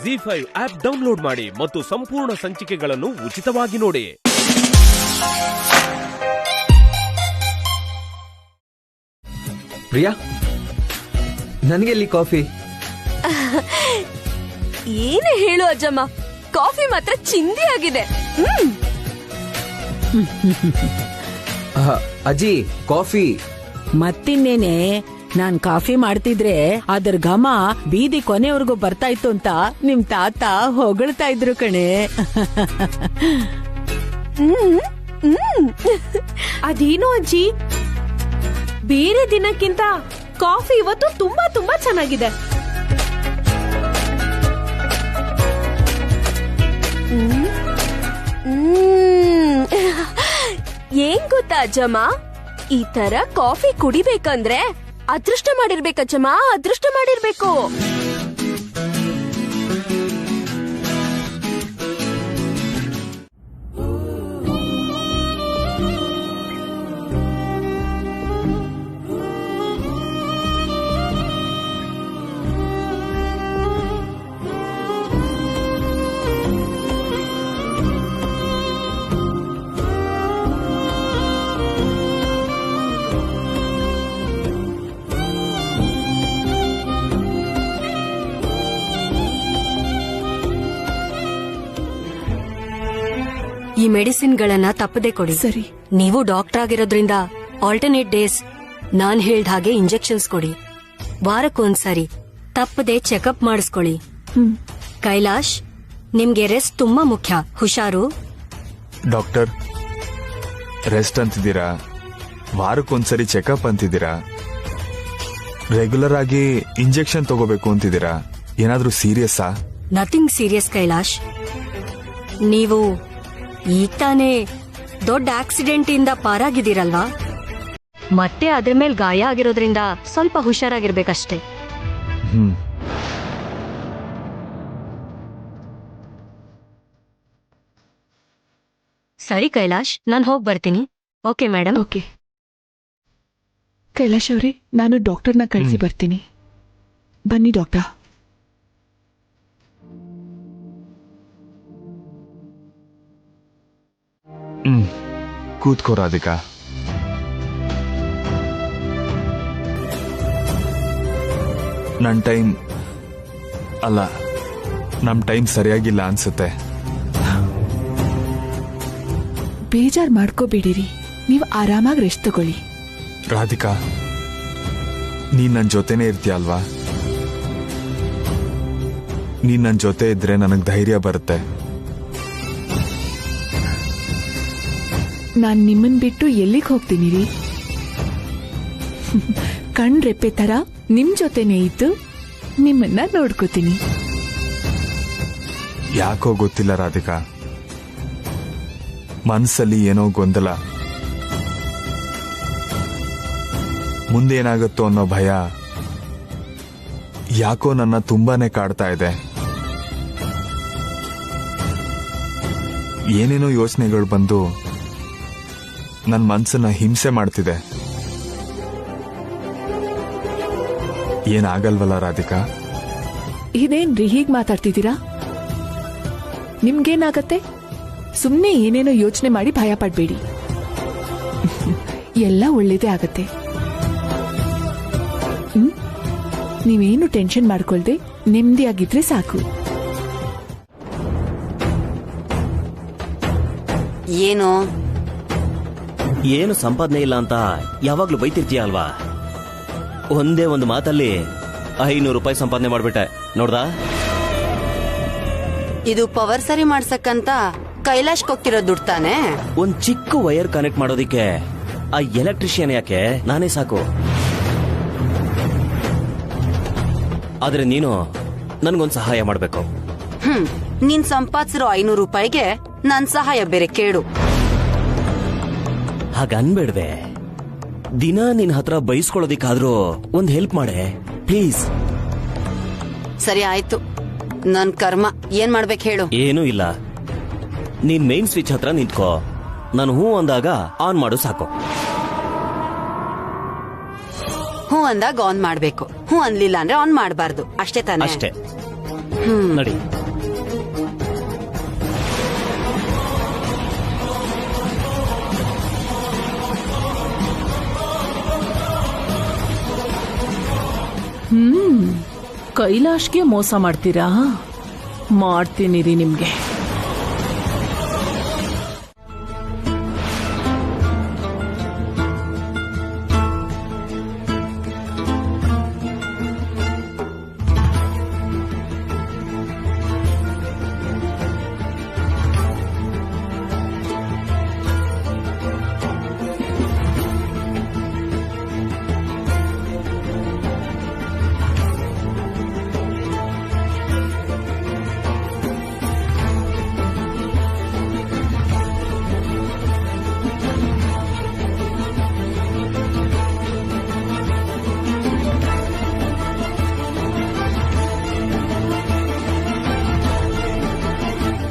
ZEE5 app download ಮಾಡಿ ಮತ್ತು ಸಂಪೂರ್ಣ ಸಂಚಿಕೆಗಳನ್ನು ಉಚಿತವಾಗಿ ನೋಡಿ. ಪ್ರಿಯಾ, ನನಗೆಲ್ಲಿ ಕಾಫಿ? ಏನೇ ಹೇಳು ಅಜ್ಜಮ್ಮ, ಕಾಫಿ ಮಾತ್ರ ಚಿಂದಿ ಆಗಿದೆ. ಅಜ್ಜಿ, ಕಾಫಿ. ಮತ್ತಿನ್ನೇನೆ, ನಾನ್ ಕಾಫಿ ಮಾಡ್ತಿದ್ರೆ ಅದ್ರ ಘಮ ಬೀದಿ ಕೊನೆವರೆಗೂ ಬರ್ತಾ ಇತ್ತು ಅಂತ ನಿಮ್ ತಾತ ಹೊಗಳ್ತಾ ಇದ್ರು ಕಣೆ. ಅದೇನು ಅಜ್ಜಿ, ಬೇರೆ ದಿನಕ್ಕಿಂತ ಕಾಫಿ ಇವತ್ತು ತುಂಬಾ ತುಂಬಾ ಚೆನ್ನಾಗಿದೆ. ಏನ್ ಗೊತ್ತಾ ಅಜ್ಜಮ್ಮ, ಈ ತರ ಕಾಫಿ ಕುಡಿಬೇಕಂದ್ರೆ ಅದೃಷ್ಟ ಮಾಡಿರ್ಬೇಕಜ್ಜಮ್ಮ, ಅದೃಷ್ಟ ಮಾಡಿರ್ಬೇಕು. ಈ ಮೆಡಿಸಿನ್ಗಳನ್ನ ತಪ್ಪದೆ ಕೊಡಿ. ಸರಿ. ನೀವು ಡಾಕ್ಟರ್ ಆಗಿರೋದ್ರಿಂದ ಆಲ್ಟರ್ನೇಟ್ ಡೇಸ್ ನಾನ್ ಹೇಳ್ದ ಹಾಗೆ ಇಂಜೆಕ್ಷನ್ಸ್ ಕೊಡಿ. ವಾರಕ್ಕೊಂದ್ಸರಿ ತಪ್ಪದೆ ಚೆಕಪ್ ಮಾಡಿಸ್ಕೊಳ್ಳಿ. ಕೈಲಾಶ್, ನಿಮ್ಗೆ ರೆಸ್ಟ್ ತುಂಬಾ ಮುಖ್ಯ. ಹುಷಾರು. ಡಾಕ್ಟರ್, ರೆಸ್ಟ್ ಅಂತಿದ್ದೀರಾ, ವಾರಕ್ಕೊಂದ್ಸರಿ ಚೆಕಪ್ ಅಂತಿದ್ದೀರಾ, ರೆಗ್ಯುಲರ್ ಆಗಿ ಇಂಜೆಕ್ಷನ್ ತಗೋಬೇಕು ಅಂತಿದ್ದೀರಾ. ಏನಾದ್ರೂ ಸೀರಿಯಸ್ಸಾ? Nothing serious Kailash. ನೀವು ಈಗ ತಾನೇ ದೊಡ್ಡ ಆಕ್ಸಿಡೆಂಟ್ ಇಂದ ಪಾರಾಗಿದ್ದೀರಲ್ವಾ, ಮತ್ತೆ ಅದ್ರ ಮೇಲೆ ಗಾಯ ಆಗಿರೋದ್ರಿಂದ ಸ್ವಲ್ಪ ಹುಷಾರಾಗಿರ್ಬೇಕಷ್ಟೇ. ಸರಿ ಕೈಲಾಶ್, ನಾನು ಹೋಗಿ ಬರ್ತೀನಿ. Okay madam. ಓಕೆ ಕೈಲಾಶ್ ಅವರೇ, ನಾನು ಡಾಕ್ಟರ್ನ ಕಳಿಸಿ ಬರ್ತೀನಿ. ಬನ್ನಿ ಡಾಕ್ಟರ್. ಕೂತ್ಕೋ ರಾಧಿಕಾ. ನನ್ ಟೈಮ್ ಅಲ್ಲ, ನಮ್ ಟೈಮ್ ಸರಿಯಾಗಿಲ್ಲ ಅನ್ಸುತ್ತೆ. ಬೇಜಾರ್ ಮಾಡ್ಕೋಬೇಡಿರಿ, ನೀವು ಆರಾಮಾಗಿ ರೆಸ್ಟ್ ತಗೊಳ್ಳಿ. ರಾಧಿಕಾ, ನೀನ್ ನನ್ ಜೊತೆನೇ ಇರ್ತೀಯ ಅಲ್ವಾ? ನೀನ್ ನನ್ ಜೊತೆ ಇದ್ರೆ ನನಗ್ ಧೈರ್ಯ ಬರುತ್ತೆ. ನಾನ್ ನಿಮ್ಮನ್ ಬಿಟ್ಟು ಎಲ್ಲಿಗೆ ಹೋಗ್ತೀನಿ ರೀ? ಕಣ್ ರೆಪ್ಪೆ ತರ ನಿಮ್ ಜೊತೆನೇ ಇದ್ದು ನಿಮ್ಮನ್ನ ನೋಡ್ಕೋತೀನಿ. ಯಾಕೋ ಗೊತ್ತಿಲ್ಲ ರಾಧಿಕಾ, ಮನ್ಸಲ್ಲಿ ಏನೋ ಗೊಂದಲ, ಮುಂದೇನಾಗುತ್ತೋ ಅನ್ನೋ ಭಯ ಯಾಕೋ ನನ್ನ ತುಂಬಾನೇ ಕಾಡ್ತಾ ಇದೆ. ಏನೇನೋ ಯೋಚನೆಗಳು ಬಂದು ನನ್ನ ಮನ್ಸನ್ನ ಹಿಂಸೆ ಮಾಡ್ತಿದೆ. ಏನಾಗಲ್ವಲ್ಲ ರಾಧಿಕಾ? ಇದೇನ್ರಿ ಹೀಗ್ ಮಾತಾಡ್ತಿದ್ದೀರಾ? ನಿಮ್ಗೇನಾಗತ್ತೆ? ಸುಮ್ನೆ ಏನೇನೋ ಯೋಚನೆ ಮಾಡಿ ಭಯ ಪಡ್ಬೇಡಿ, ಎಲ್ಲ ಒಳ್ಳೇದೇ ಆಗತ್ತೆ. ನೀವೇನು ಟೆನ್ಷನ್ ಮಾಡ್ಕೊಳ್ದೆ ನೆಮ್ಮದಿಯಾಗಿದ್ರೆ ಸಾಕು. ಏನು ಸಂಪಾದನೆ ಇಲ್ಲ ಅಂತ ಯಾವಾಗ್ಲೂ ಬೈತಿರ್ತೀಯ ಅಲ್ವಾ? ಒಂದೇ ಒಂದು ಮಾತಲ್ಲಿ 500 ರೂಪಾಯಿ ಸಂಪಾದನೆ ಮಾಡ್ಬಿಟ್ಟೆ, ನೋಡ್ದಾ? ಇದು ಪವರ್ ಸರಿ ಮಾಡ್ಸಕ್ಕಂತ ಕೈಲಾಶ್ ಕೊಟ್ಟಿರೋ ದುಡ್ಡು ತಾನೆ? ಒಂದ್ ಚಿಕ್ಕ ವೈರ್ ಕನೆಕ್ಟ್ ಮಾಡೋದಿಕ್ಕೆ ಆ ಎಲೆಕ್ಟ್ರಿಷಿಯನ್ ಯಾಕೆ, ನಾನೇ ಸಾಕು. ಆದ್ರೆ ನೀನು ನನ್ಗೊಂದ್ ಸಹಾಯ ಮಾಡ್ಬೇಕು. ನೀನ್ ಸಂಪಾದಿಸಿರೋ 500 ರೂಪಾಯಿಗೆ ನನ್ ಸಹಾಯ ಬೇರೆ ಕೇಳು. ಹಾಗನ್ಬೇಡ್ವೆ, ದಿನ ನಿನ್ ಹತ್ರ ಬೈಸ್ಕೊಳ್ಳೋದಿಕ್ಕಾದ್ರೂ ಒಂದ್ ಹೆಲ್ಪ್ ಮಾಡೆ ಪ್ಲೀಸ್. ಸರಿ ಆಯ್ತು, ನನ್ ಕರ್ಮ. ಏನ್ ಮಾಡ್ಬೇಕು ಹೇಳು? ಏನೂ ಇಲ್ಲ, ನೀನ್ ಮೇನ್ ಸ್ವಿಚ್ ಹತ್ರ ನಿಂತ್ಕೋ, ನಾನು ಹೂ ಅಂದಾಗ ಆನ್ ಮಾಡು ಸಾಕು. ಹೂ ಅಂದಾಗ ಆನ್ ಮಾಡ್ಬೇಕು, ಹೂ ಅನ್ಲಿಲ್ಲ ಅಂದ್ರೆ ಆನ್ ಮಾಡಬಾರ್ದು, ಅಷ್ಟೇ ತಾನೇ? ಅಷ್ಟೇ. ನಡಿ. ಕೈಲಾಶ್ಗೆ ಮೋಸ ಮಾಡ್ತೀರಾ? ಮಾಡ್ತೀನಿ ರೀ ನಿಮ್ಗೆ.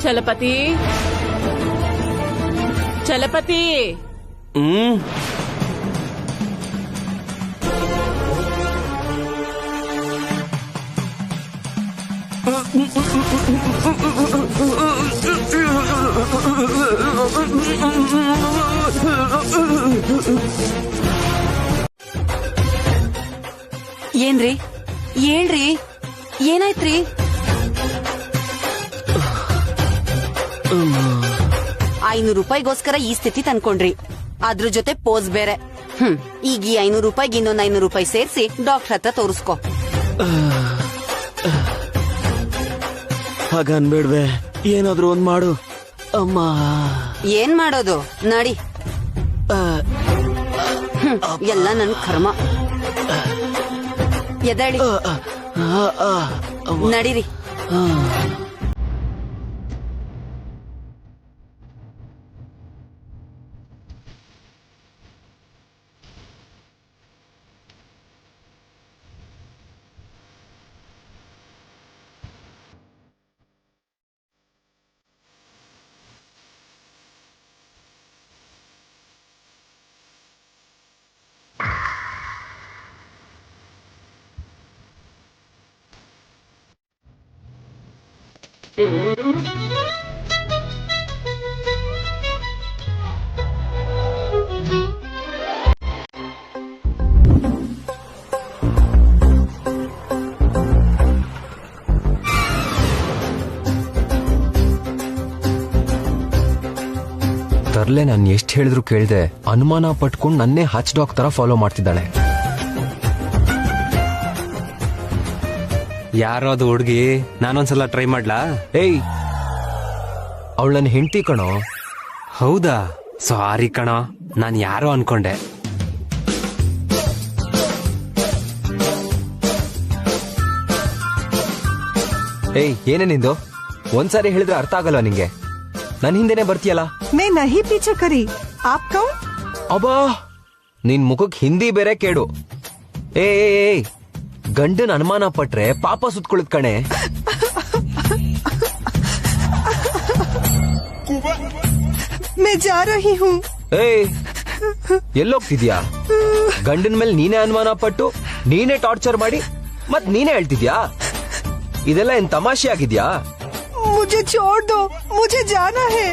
ಚಲಪತಿ, ಚಲಪತಿ. ಏನ್ರಿ? ಹೇಳ್ರಿ, ಏನಾಯ್ತ್ರಿ? 500 ರೂಪಾಯಿಗೋಸ್ಕರ ಈ ಸ್ಥಿತಿ ತಂದ್ಕೊಂಡ್ರಿ. ಅದ್ರ ಜೊತೆ ಪೋಸ್ ಬೇರೆ. ಈಗ ಈ 500 ರೂಪಾಯಿಗೆ ಇನ್ನೊಂದು 500 ರೂಪಾಯಿ ಸೇರಿಸಿ ಡಾಕ್ಟರ್ ಹತ್ರ ತೋರಿಸ್ಕೊ. ಹಾಗ ಅನ್ಬೇಡ್ವೆ, ಏನಾದ್ರೂ ಒಂದ್ ಮಾಡು ಅಮ್ಮ. ಏನ್ ಮಾಡೋದು? ನಡಿ. ಎಲ್ಲ ನನ್ ಕರ್ಮ. ಎದಳಿ, ನಡೀರಿ. ತರ್ಲೆ ನಾನು ಎಷ್ಟು ಹೇಳಿದ್ರು ಕೇಳ್ದೆ, ಅನುಮಾನ ಪಟ್ಕೊಂಡು ನನ್ನೇ ಹಚ್ ಡಾಗ್ ತರ ಫಾಲೋ ಮಾಡ್ತಿದ್ದಾಳೆ. ಯಾರೋ ಅದು ಹುಡುಗಿ, ನಾನೊಂದ್ಸಲ ಟ್ರೈ ಮಾಡ್ಲಾ? ಏಯ್, ಅವಳು ನನ್ನ ಹೆಂಡತಿ ಕಣೋ. ಹೌದಾ? ಸಾರಿ ಕಣೋ, ನಾನು ಯಾರೋ ಅನ್ಕೊಂಡೆ. ಏಯ್, ಏನೇ ನಿಂದು? ಒಂದ್ಸಾರಿ ಹೇಳಿದ್ರೆ ಅರ್ಥ ಆಗಲ್ಲ ನಿಂಗೆ? ನನ್ ಹಿಂದೆನೆ ಬರ್ತೀಯಲ್ಲ. मैं नहीं पीछे करी, आप कौन? ಅಬ್ಬಾ, ನಿನ್ ಮುಖಕ್ ಹಿಂದಿ ಬೇರೆ ಕೇಡು. ಏ ಗಂಡನ್ ಅನುಮಾನ ಪಟ್ರೆ ಪಾಪ ಸುತ್ಕೊಳ್ಳುತ್ ಕಣೆ. मैं जा रही हूँ. ಏಯ್, ಎಲ್ಲೋಗ್ತಿದ್ಯಾ? ಗಂಡನ್ ಮೇಲೆ ನೀನೇ ಅನುಮಾನ ಪಟ್ಟು ನೀನೇ ಟಾರ್ಚರ್ ಮಾಡಿ ಮತ್ ನೀನೇ ಹೇಳ್ತಿದ್ಯಾ? ಇದೆಲ್ಲ ಏನ್ ತಮಾಷೆ ಆಗಿದ್ಯಾ? मुझे छोड़ दो, मुझे जाना है.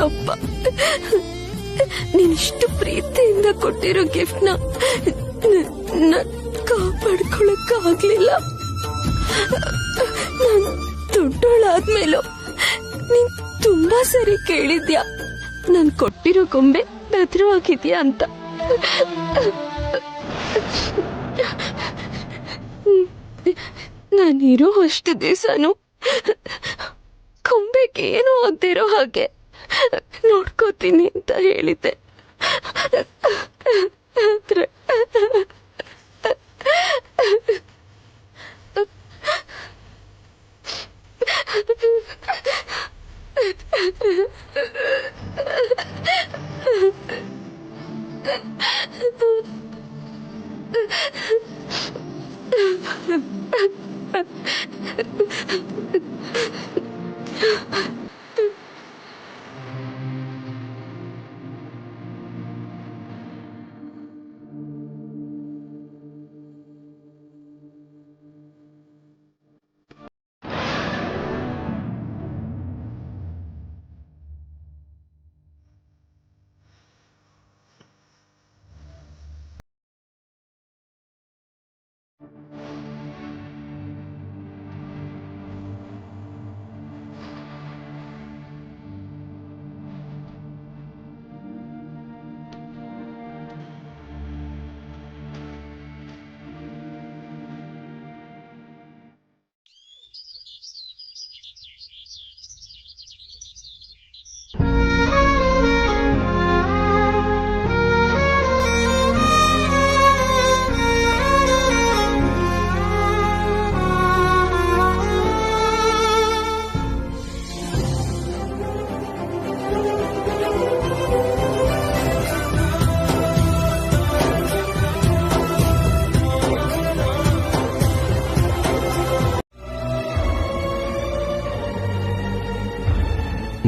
ಅಪ್ಪ, ನೀನಿಷ್ಟು ಪ್ರೀತಿಯಿಂದ ಕೊಟ್ಟಿರೋ ಗಿಫ್ಟ್ ನ ಕಾಪಾಡ್ಕೊಳಕ್ ಆಗ್ಲಿಲ್ಲ. ನಾನ್ ದೊಡ್ಡೋಳಾದ್ಮೇಲೂ ನೀನ್ ತುಂಬಾ ಸರಿ ಕೇಳಿದ್ಯಾ ನಾನ್ ಕೊಟ್ಟಿರೋ ಗೊಂಬೆ ಭದ್ರವಾಗಿದ್ಯಾ ಅಂತ. ನಾನಿರೋ ಅಷ್ಟು ದಿವಸನು ಕೊಂಬೆಗೆ ಏನೂ ಆಗದಿರೋ ಹಾಗೆ ನೋಡ್ಕೋತೀನಿ ಅಂತ ಹೇಳಿದ್ದೆ. ಆದ್ರೆ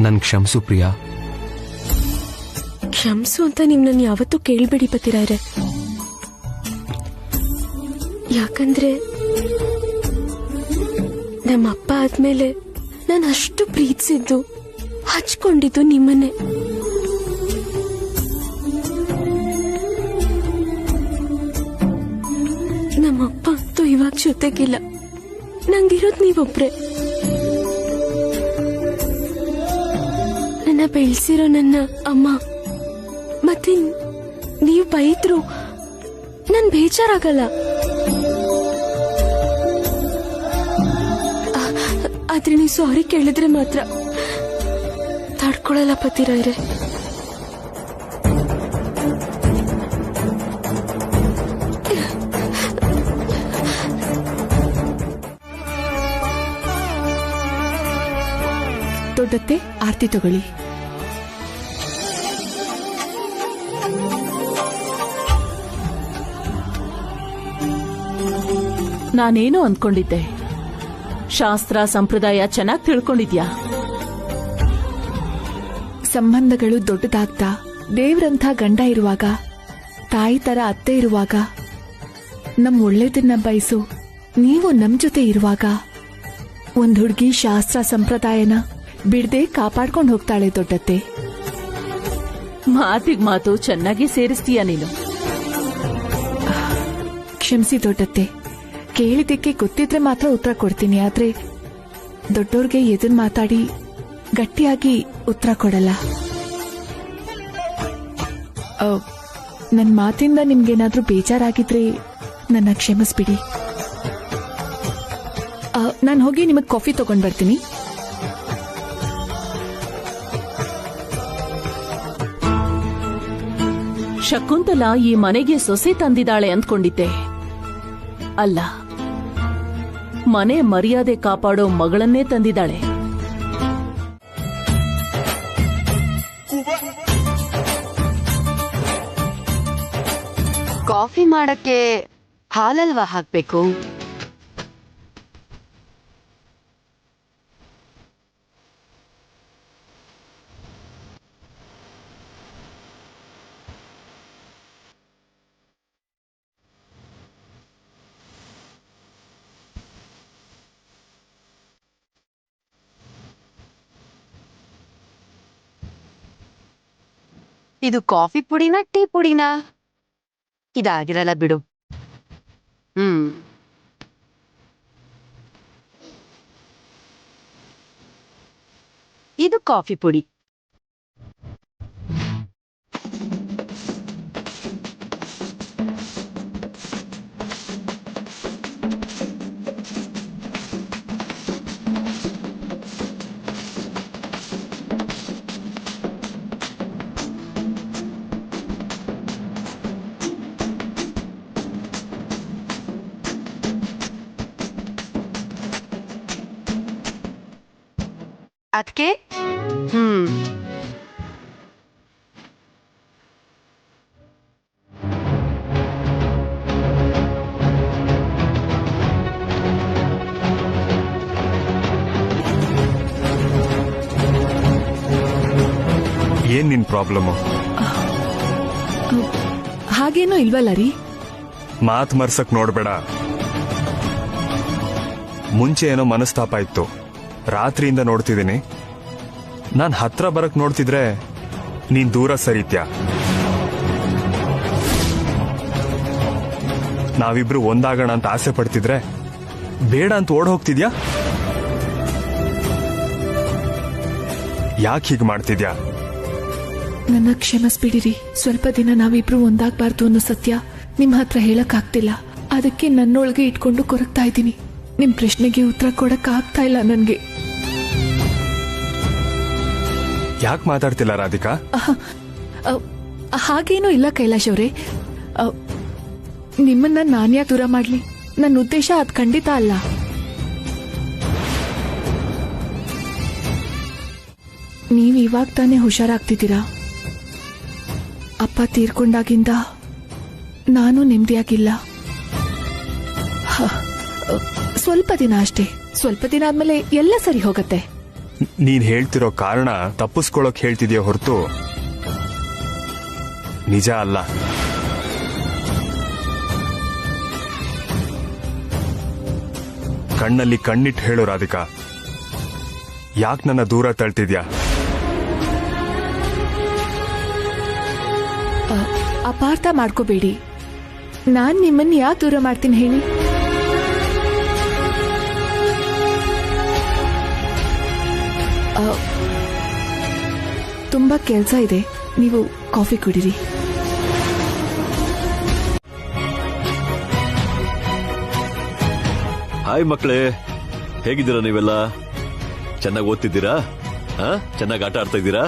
ನನ್ ಕ್ಷಮಿಸು ಪ್ರಿಯಾ. ಕ್ಷಮಿಸು ಅಂತ ನೀವು ನನ್ನ ಯಾವತ್ತೂ ಕೇಳ್ಬೇಡಿ ಪತಿರಾಯ್ರೆ. ಯಾಕಂದ್ರೆ ನಮ್ಮ ಅಪ್ಪ ಆದ್ಮೇಲೆ ನಾನು ಅಷ್ಟು ಪ್ರೀತಿಸಿದ್ದು ಹಚ್ಕೊಂಡಿದ್ದು ನಿಮ್ಮನ್ನೇ. ನಮ್ಮಪ್ಪ ಅಂತೂ ಇವಾಗ ಜೊತೆಗಿಲ್ಲ. ನಂಗಿರೋದ್ ನೀವೊಬ್ರೆ. ನನ್ನ ಬೆಳೆಸಿರೋ ನನ್ನ ಅಮ್ಮ ಮತ್ತೆ ನೀವು ಬೈದ್ರು ನನ್ ಬೇಜಾರಾಗಲ್ಲ. ಆದ್ರೆ ನೀವು ಸಾರಿ ಕೇಳಿದ್ರೆ ಮಾತ್ರ ತಡ್ಕೊಳಲ್ಲ ಪತಿರಾಯ್ರೆ. ದೊಡ್ಡತ್ತೆ, ಆರ್ತಿ ತಗೊಳ್ಳಿ. ನಾನೇನು ಅಂದ್ಕೊಂಡಿದ್ದೆ, ಶಾಸ್ತ್ರ ಸಂಪ್ರದಾಯ ಚೆನ್ನಾಗಿ ತಿಳ್ಕೊಂಡಿದ್ಯಾ. ಸಂಬಂಧಗಳು ದೊಡ್ಡದಾಗ್ತಾ ದೇವ್ರಂಥ ಗಂಡ ಇರುವಾಗ, ತಾಯಿ ತರ ಅತ್ತೆ ಇರುವಾಗ, ನಮ್ ಒಳ್ಳೇದನ್ನ ಬಯಸು ನೀವು ನಮ್ ಜೊತೆ ಇರುವಾಗ ಒಂದ್ ಹುಡುಗಿ ಶಾಸ್ತ್ರ ಸಂಪ್ರದಾಯನ ಬಿಡದೆ ಕಾಪಾಡ್ಕೊಂಡು ಹೋಗ್ತಾಳೆ ದೊಡ್ಡತ್ತೆ. ಮಾತಿಗ್ ಮಾತು ಚೆನ್ನಾಗಿ ಸೇರಿಸ್ತೀಯ ನೀನು. ಕ್ಷಮಿಸಿ ದೊಡ್ಡತ್ತೆ, ಕೇಳಿದ್ದಕ್ಕೆ ಗೊತ್ತಿದ್ರೆ ಮಾತ್ರ ಉತ್ತರ ಕೊಡ್ತೀನಿ. ಆದ್ರೆ ದೊಡ್ಡೋರ್ಗೆ ಎದುರು ಮಾತಾಡಿ ಗಟ್ಟಿಯಾಗಿ ಉತ್ತರ ಕೊಡಲ್ಲ. ನನ್ ಮಾತಿಂದ ನಿಮ್ಗೇನಾದ್ರೂ ಬೇಜಾರಾಗಿದ್ರೆ ನನ್ನ ಕ್ಷಮಿಸ್ಬಿಡಿ. ನಾನು ಹೋಗಿ ನಿಮಗ್ ಕಾಫಿ ತಗೊಂಡ್ ಬರ್ತೀನಿ. ಶಕುಂತಲಾ ಈ ಮನೆಗೆ ಸೊಸೆ ತಂದಿದ್ದಾಳೆ ಅಂದ್ಕೊಂಡಿದ್ದೆ. ಅಲ್ಲ, ಮನೆ ಮರ್ಯಾದೆ ಕಾಪಾಡೋ ಮಗಳನ್ನೇ ತಂದಿದ್ದಾಳೆ. ಕಾಫಿ ಮಾಡಕ್ಕೆ ಹಾಲಲ್ವಾ ಹಾಕ್ಬೇಕು? ಇದು ಕಾಫಿ ಪುಡಿನಾ ಟೀ ಪುಡಿನಾ? ಇದಾಗಿರಲ್ಲ ಬಿಡು. ಇದು ಕಾಫಿ ಪುಡಿ. ಅದಕ್ಕೆ ಹ್ಮ್ ಏನ್ ನಿನ್ ಪ್ರಾಬ್ಲಮ್? ಹಾಗೇನೂ ಇಲ್ವಲ್ಲ ರೀ. ಮಾತ್ ಮರ್ಸಕ್ ನೋಡ್ಬೇಡ. ಮುಂಚೆ ಏನೋ ಮನಸ್ತಾಪ ಇತ್ತು, ರಾತ್ರಿಯಿಂದ ನೋಡ್ತಿದ್ದೀನಿ. ನಾನ್ ಹತ್ರ ಬರಕ್ ನೋಡ್ತಿದ್ರೆ ನೀನ್ ದೂರ ಸರಿತ್ಯಾ. ನಾವಿಬ್ರು ಒಂದಾಗೋಣ ಅಂತ ಆಸೆ ಪಡ್ತಿದ್ರೆ ಬೇಡ ಅಂತ ಓಡ್ ಹೋಗ್ತಿದ್ಯಾ? ಯಾಕೆ ಹೀಗೆ ಮಾಡ್ತಿದ್ಯಾ? ನನ್ನ ಕ್ಷಮಿಸ್ಬಿಡಿರಿ. ಸ್ವಲ್ಪ ದಿನ ನಾವಿಬ್ರು ಒಂದಾಗಬಾರ್ದು ಅನ್ನೋ ಸತ್ಯ ನಿಮ್ ಹತ್ರ ಹೇಳಕ್ ಆಗ್ತಿಲ್ಲ. ಅದಕ್ಕೆ ನನ್ನೊಳಗೆ ಇಟ್ಕೊಂಡು ಕೊರಗ್ತಾ ಇದ್ದೀನಿ. ನಿಮ್ ಪ್ರಶ್ನೆಗೆ ಉತ್ತರ ಕೊಡಕ್ ಆಗ್ತಾ ಇಲ್ಲ ನನ್ಗೆ. ಯಾಕೆ ಮಾತಾಡ್ತಿಲ್ಲ ರಾಧಿಕಾ? ಹಾಗೇನೂ ಇಲ್ಲ ಕೈಲಾಶ್ ಅವ್ರೆ. ನಿಮ್ಮನ್ನ ನಾನ್ಯಾಕೆ ದೂರ ಮಾಡ್ಲಿ? ನನ್ನ ಉದ್ದೇಶ ಅದ್ ಖಂಡಿತ ಅಲ್ಲ. ನೀವ್ ಇವಾಗ ತಾನೇ ಹುಷಾರಾಗ್ತಿದ್ದೀರಾ. ಅಪ್ಪ ತೀರ್ಕೊಂಡಾಗಿಂದ ನಾನು ನೆಮ್ಮದಿಯಾಗಿಲ್ಲ. ಸ್ವಲ್ಪ ದಿನ ಅಷ್ಟೇ. ಸ್ವಲ್ಪ ದಿನ ಆದ್ಮೇಲೆ ಎಲ್ಲ ಸರಿ ಹೋಗತ್ತೆ. ನೀನ್ ಹೇಳ್ತಿರೋ ಕಾರಣ ತಪ್ಪಿಸ್ಕೊಳಕ್ ಹೇಳ್ತಿದ್ಯೋ ಹೊರತು ನಿಜ ಅಲ್ಲ. ಕಣ್ಣಲ್ಲಿ ಕಣ್ಣಿಟ್ಟು ಹೇಳು ರಾಧಿಕಾ, ಯಾಕೆ ನನ್ನ ದೂರ ತಳ್ತಿದ್ಯಾ? ಅಪಾರ್ಥ ಮಾಡ್ಕೋಬೇಡಿ. ನಾನ್ ನಿಮ್ಮನ್ನ ಯಾಕೆ ದೂರ ಮಾಡ್ತೀನಿ ಹೇಳಿ? ತುಂಬಾ ಕೆಲಸ ಇದೆ, ನೀವು ಕಾಫಿ ಕುಡೀರಿ. ಹಾಯ್ ಮಕ್ಕಳೇ, ಹೇಗಿದ್ದೀರಾ ನೀವೆಲ್ಲ? ಚೆನ್ನಾಗಿ ಓದ್ತಿದ್ದೀರಾ? ಚೆನ್ನಾಗಿ ಆಟ ಆಡ್ತಾ ಇದ್ದೀರಾ?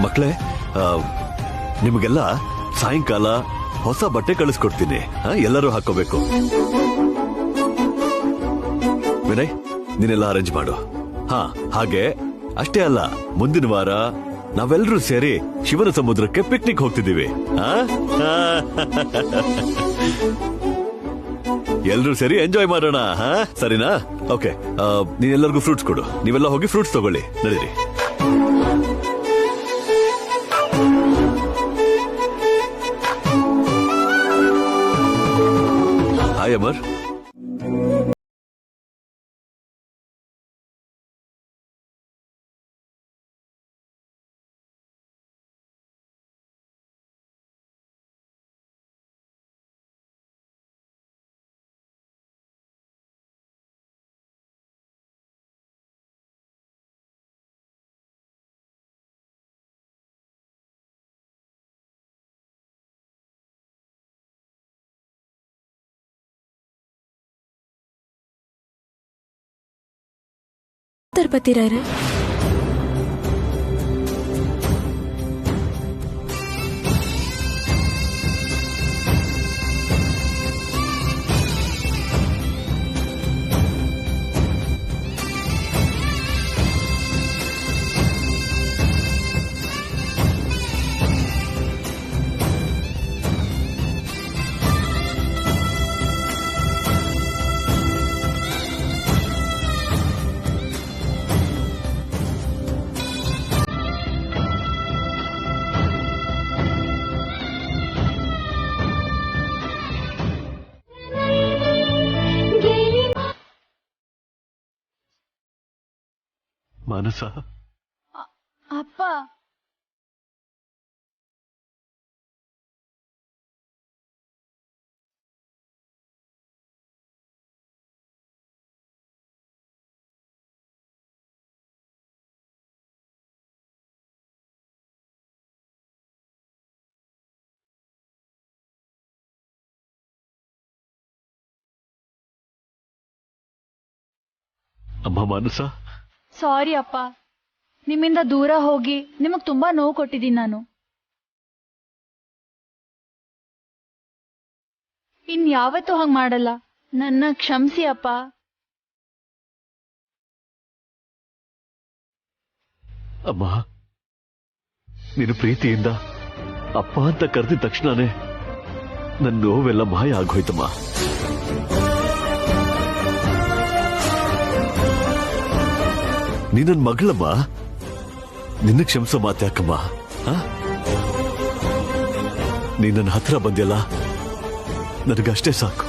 ಮಕ್ಕಳೇ, ನಿಮಗೆಲ್ಲ ಸಾಯಂಕಾಲ ಹೊಸ ಬಟ್ಟೆ ಕಳಿಸ್ಕೊಡ್ತೀನಿ. ಎಲ್ಲರೂ ಹಾಕೋಬೇಕು. ವಿನಯ್, ನೀನೆಲ್ಲ ಅರೇಂಜ್ ಮಾಡು. ಹಾಗೆ ಅಷ್ಟೇ ಅಲ್ಲ, ಮುಂದಿನ ವಾರ ನಾವೆಲ್ಲರೂ ಸೇರಿ ಶಿವನ ಸಮುದ್ರಕ್ಕೆ ಪಿಕ್ನಿಕ್ ಹೋಗ್ತಿದ್ದೀವಿ. ಎಲ್ರೂ ಸೇರಿ ಎಂಜಾಯ್ ಮಾಡೋಣ. ಸರಿನಾ? ಓಕೆ, ನೀನೆಲ್ಲರಿಗೂ ಫ್ರೂಟ್ಸ್ ಕೊಡು. ನೀವೆಲ್ಲ ಹೋಗಿ ಫ್ರೂಟ್ಸ್ ತಗೊಳ್ಳಿ. ನಡೀರಿ. ಹಾಯ್ ಅಮರ್. ಬತ್ತೀರಾರೆ ಮಾನಸ. ಅಪ್ಪ. ಅಮ್ಮ ಮಾನಸ, ಸಾರಿ ಅಪ್ಪ, ನಿಮ್ಮಿಂದ ದೂರ ಹೋಗಿ ನಿಮಗ್ ತುಂಬಾ ನೋವು ಕೊಟ್ಟಿದ್ದೀನಿ ನಾನು. ಇನ್ಯಾವತ್ತೂ ಹಂಗ್ ಮಾಡಲ್ಲ, ನನ್ನ ಕ್ಷಮಿಸಿ ಅಪ್ಪ. ಅಮ್ಮ, ನೀನು ಪ್ರೀತಿಯಿಂದ ಅಪ್ಪ ಅಂತ ಕರೆದಿದ ತಕ್ಷಣನೇ ನನ್ನ ನೋವೆಲ್ಲ ಮಾಯ ಆಗೋಯ್ತಮ್ಮ. ನೀ ನನ್ನ ಮಗಳಮ್ಮ, ನಿನ್ನ ಕ್ಷಮಿಸೋ ಮಾತ್ಯಾಕಮ್ಮ. ನೀ ನನ್ನ ಹತ್ರ ಬಂದ್ಯಲ್ಲ, ನನಗಷ್ಟೇ ಸಾಕು.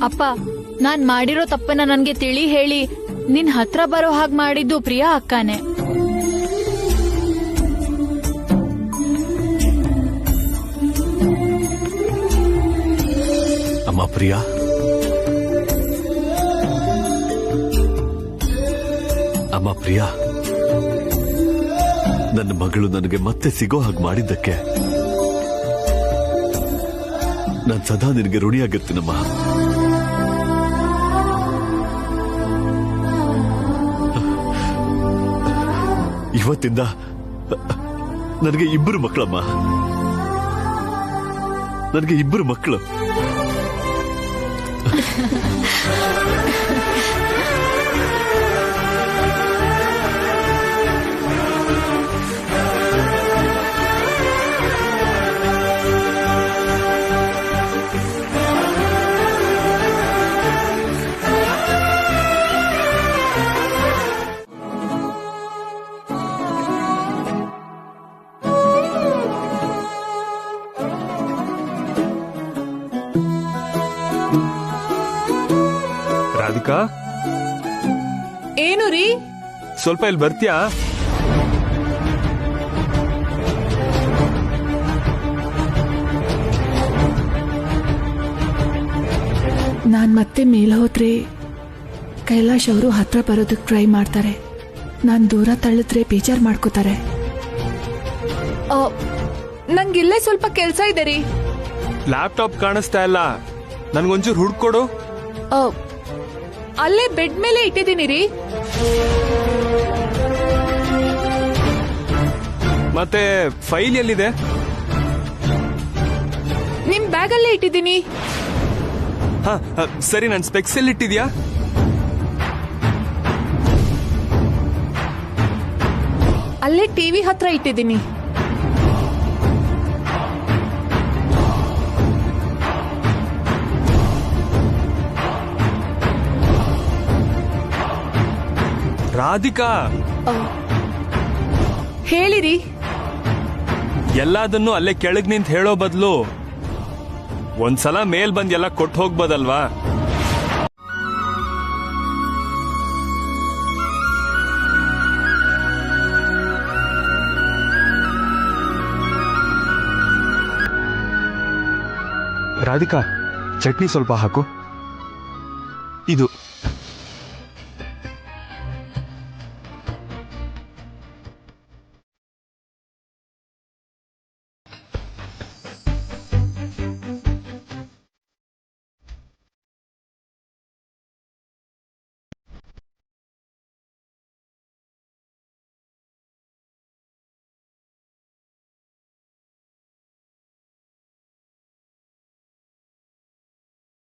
ಅಪ್ಪ, ನಾನ್ ಮಾಡಿರೋ ತಪ್ಪನ್ನ ನನ್ಗೆ ತಿಳಿ ಹೇಳಿ ನಿನ್ ಹತ್ರ ಬರೋ ಹಾಗೆ ಮಾಡಿದ್ದು ಪ್ರಿಯಾ ಅಕ್ಕನೇ. ಅಮ್ಮ ಪ್ರಿಯಾ, ಅಮ್ಮ ಪ್ರಿಯಾ, ನನ್ನ ಮಗಳು ನನಗೆ ಮತ್ತೆ ಸಿಗೋ ಹಾಗೆ ಮಾಡಿದ್ದಕ್ಕೆ ನಾನು ಸದಾ ನಿನಗೆ ಋಣಿಯಾಗಿರ್ತೀನಮ್ಮ. ಇವತ್ತಿಂದ ನನಗೆ ಇಬ್ಬರು ಮಕ್ಕಳಮ್ಮ, ನನಗೆ ಇಬ್ಬರು ಮಕ್ಕಳು. ರಾಧಿಕಾ, ಏನು ರೀ? ಸ್ವಲ್ಪ ಇಲ್ಲಿ ಬರ್ತೀಯಾ? ನಾನ್ ಮತ್ತೆ ಮೇಲ್ ಹೋದ್ರೆ ಕೈಲಾಶ್ ಅವರು ಹತ್ರ ಬರೋದಕ್ಕೆ ಟ್ರೈ ಮಾಡ್ತಾರೆ. ನಾನ್ ದೂರ ತಳ್ಳಿದ್ರೆ ಬೇಜಾರ್ ಮಾಡ್ಕೋತಾರೆ. ನಂಗಿಲ್ಲೇ ಸ್ವಲ್ಪ ಕೆಲ್ಸ ಇದೆ ರೀ. ಲ್ಯಾಪ್ಟಾಪ್ ಕಾಣಿಸ್ತಾ ಇಲ್ಲ, ನನ್ಗೊಂಚೂರು ಹುಡ್ಕೊಡು. ಅಲ್ಲೇ ಬೆಡ್ ಮೇಲೆ ಇಟ್ಟಿದ್ದೀನಿ ರೀ. ಮತ್ತೆ ಫೈಲ್ ಎಲ್ಲಿದೆ? ನಿಮ್ ಬ್ಯಾಗ್ ಅಲ್ಲೇ ಇಟ್ಟಿದ್ದೀನಿ. ಸರಿ, ನನ್ ಸ್ಪೆಕ್ಸ್ ಎಲ್ಲಿ ಇಟ್ಟಿದ್ಯಾ? ಅಲ್ಲೇ ಟಿವಿ ಹತ್ರ ಇಟ್ಟಿದ್ದೀನಿ. ರಾಧಿಕಾ, ಹೇಳಿರಿ. ಎಲ್ಲದನ್ನು ಅಲ್ಲೇ ಕೆಳಗ್ ನಿಂತ ಹೇಳೋ ಬದಲು ಒಂದ್ಸಲ ಮೇಲ್ ಬಂದ್ ಎಲ್ಲ ಕೊಟ್ಟು ಹೋಗ್ಬೋದಲ್ವಾ? ರಾಧಿಕಾ, ಚಟ್ನಿ ಸ್ವಲ್ಪ ಹಾಕು. ಇದು